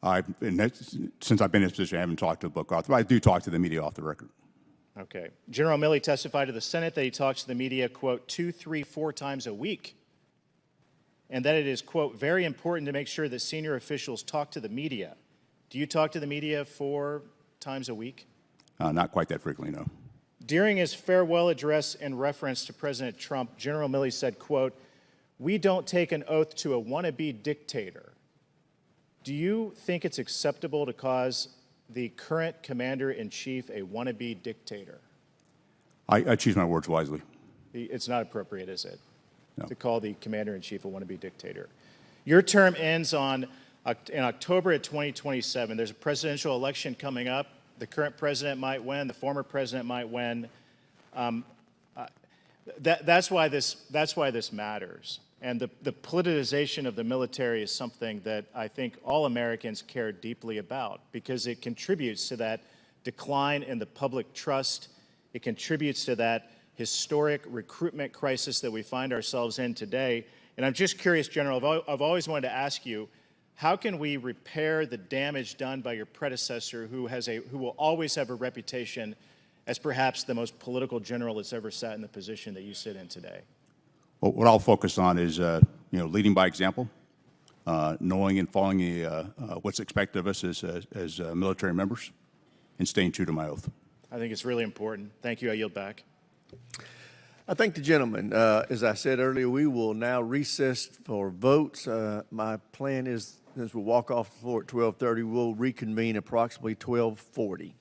[SPEAKER 1] Since I've been in this position, I haven't talked to a book author, but I do talk to the media off the record.
[SPEAKER 21] Okay. General Milley testified to the Senate that he talks to the media, quote, 2, 3, 4 times a week, and that it is, quote, very important to make sure that senior officials talk to the media. Do you talk to the media 4 times a week?
[SPEAKER 1] Not quite that frequently, no.
[SPEAKER 21] During his farewell address in reference to President Trump, General Milley said, quote, we don't take an oath to a wannabe dictator. Do you think it's acceptable to cause the current commander-in-chief a wannabe dictator?
[SPEAKER 1] I choose my words wisely.
[SPEAKER 21] It's not appropriate, is it,
[SPEAKER 1] no,
[SPEAKER 21] to call the commander-in-chief a wannabe dictator? Your term ends in October of 2027. There's a presidential election coming up. The current president might win. The former president might win. That's why this matters. And the politicization of the military is something that I think all Americans care deeply about, because it contributes to that decline in the public trust. It contributes to that historic recruitment crisis that we find ourselves in today. And I'm just curious, General, I've always wanted to ask you, how can we repair the damage done by your predecessor, who will always have a reputation as perhaps the most political general that's ever sat in the position that you sit in today?
[SPEAKER 1] Well, what I'll focus on is, leading by example, knowing and following what's expected of us as military members, and staying true to my oath.
[SPEAKER 21] I think it's really important. Thank you. I yield back.
[SPEAKER 2] I thank the gentleman. As I said earlier, we will now recess for votes. My plan is, as we walk off the floor at 12:30, we'll reconvene approximately 12:40.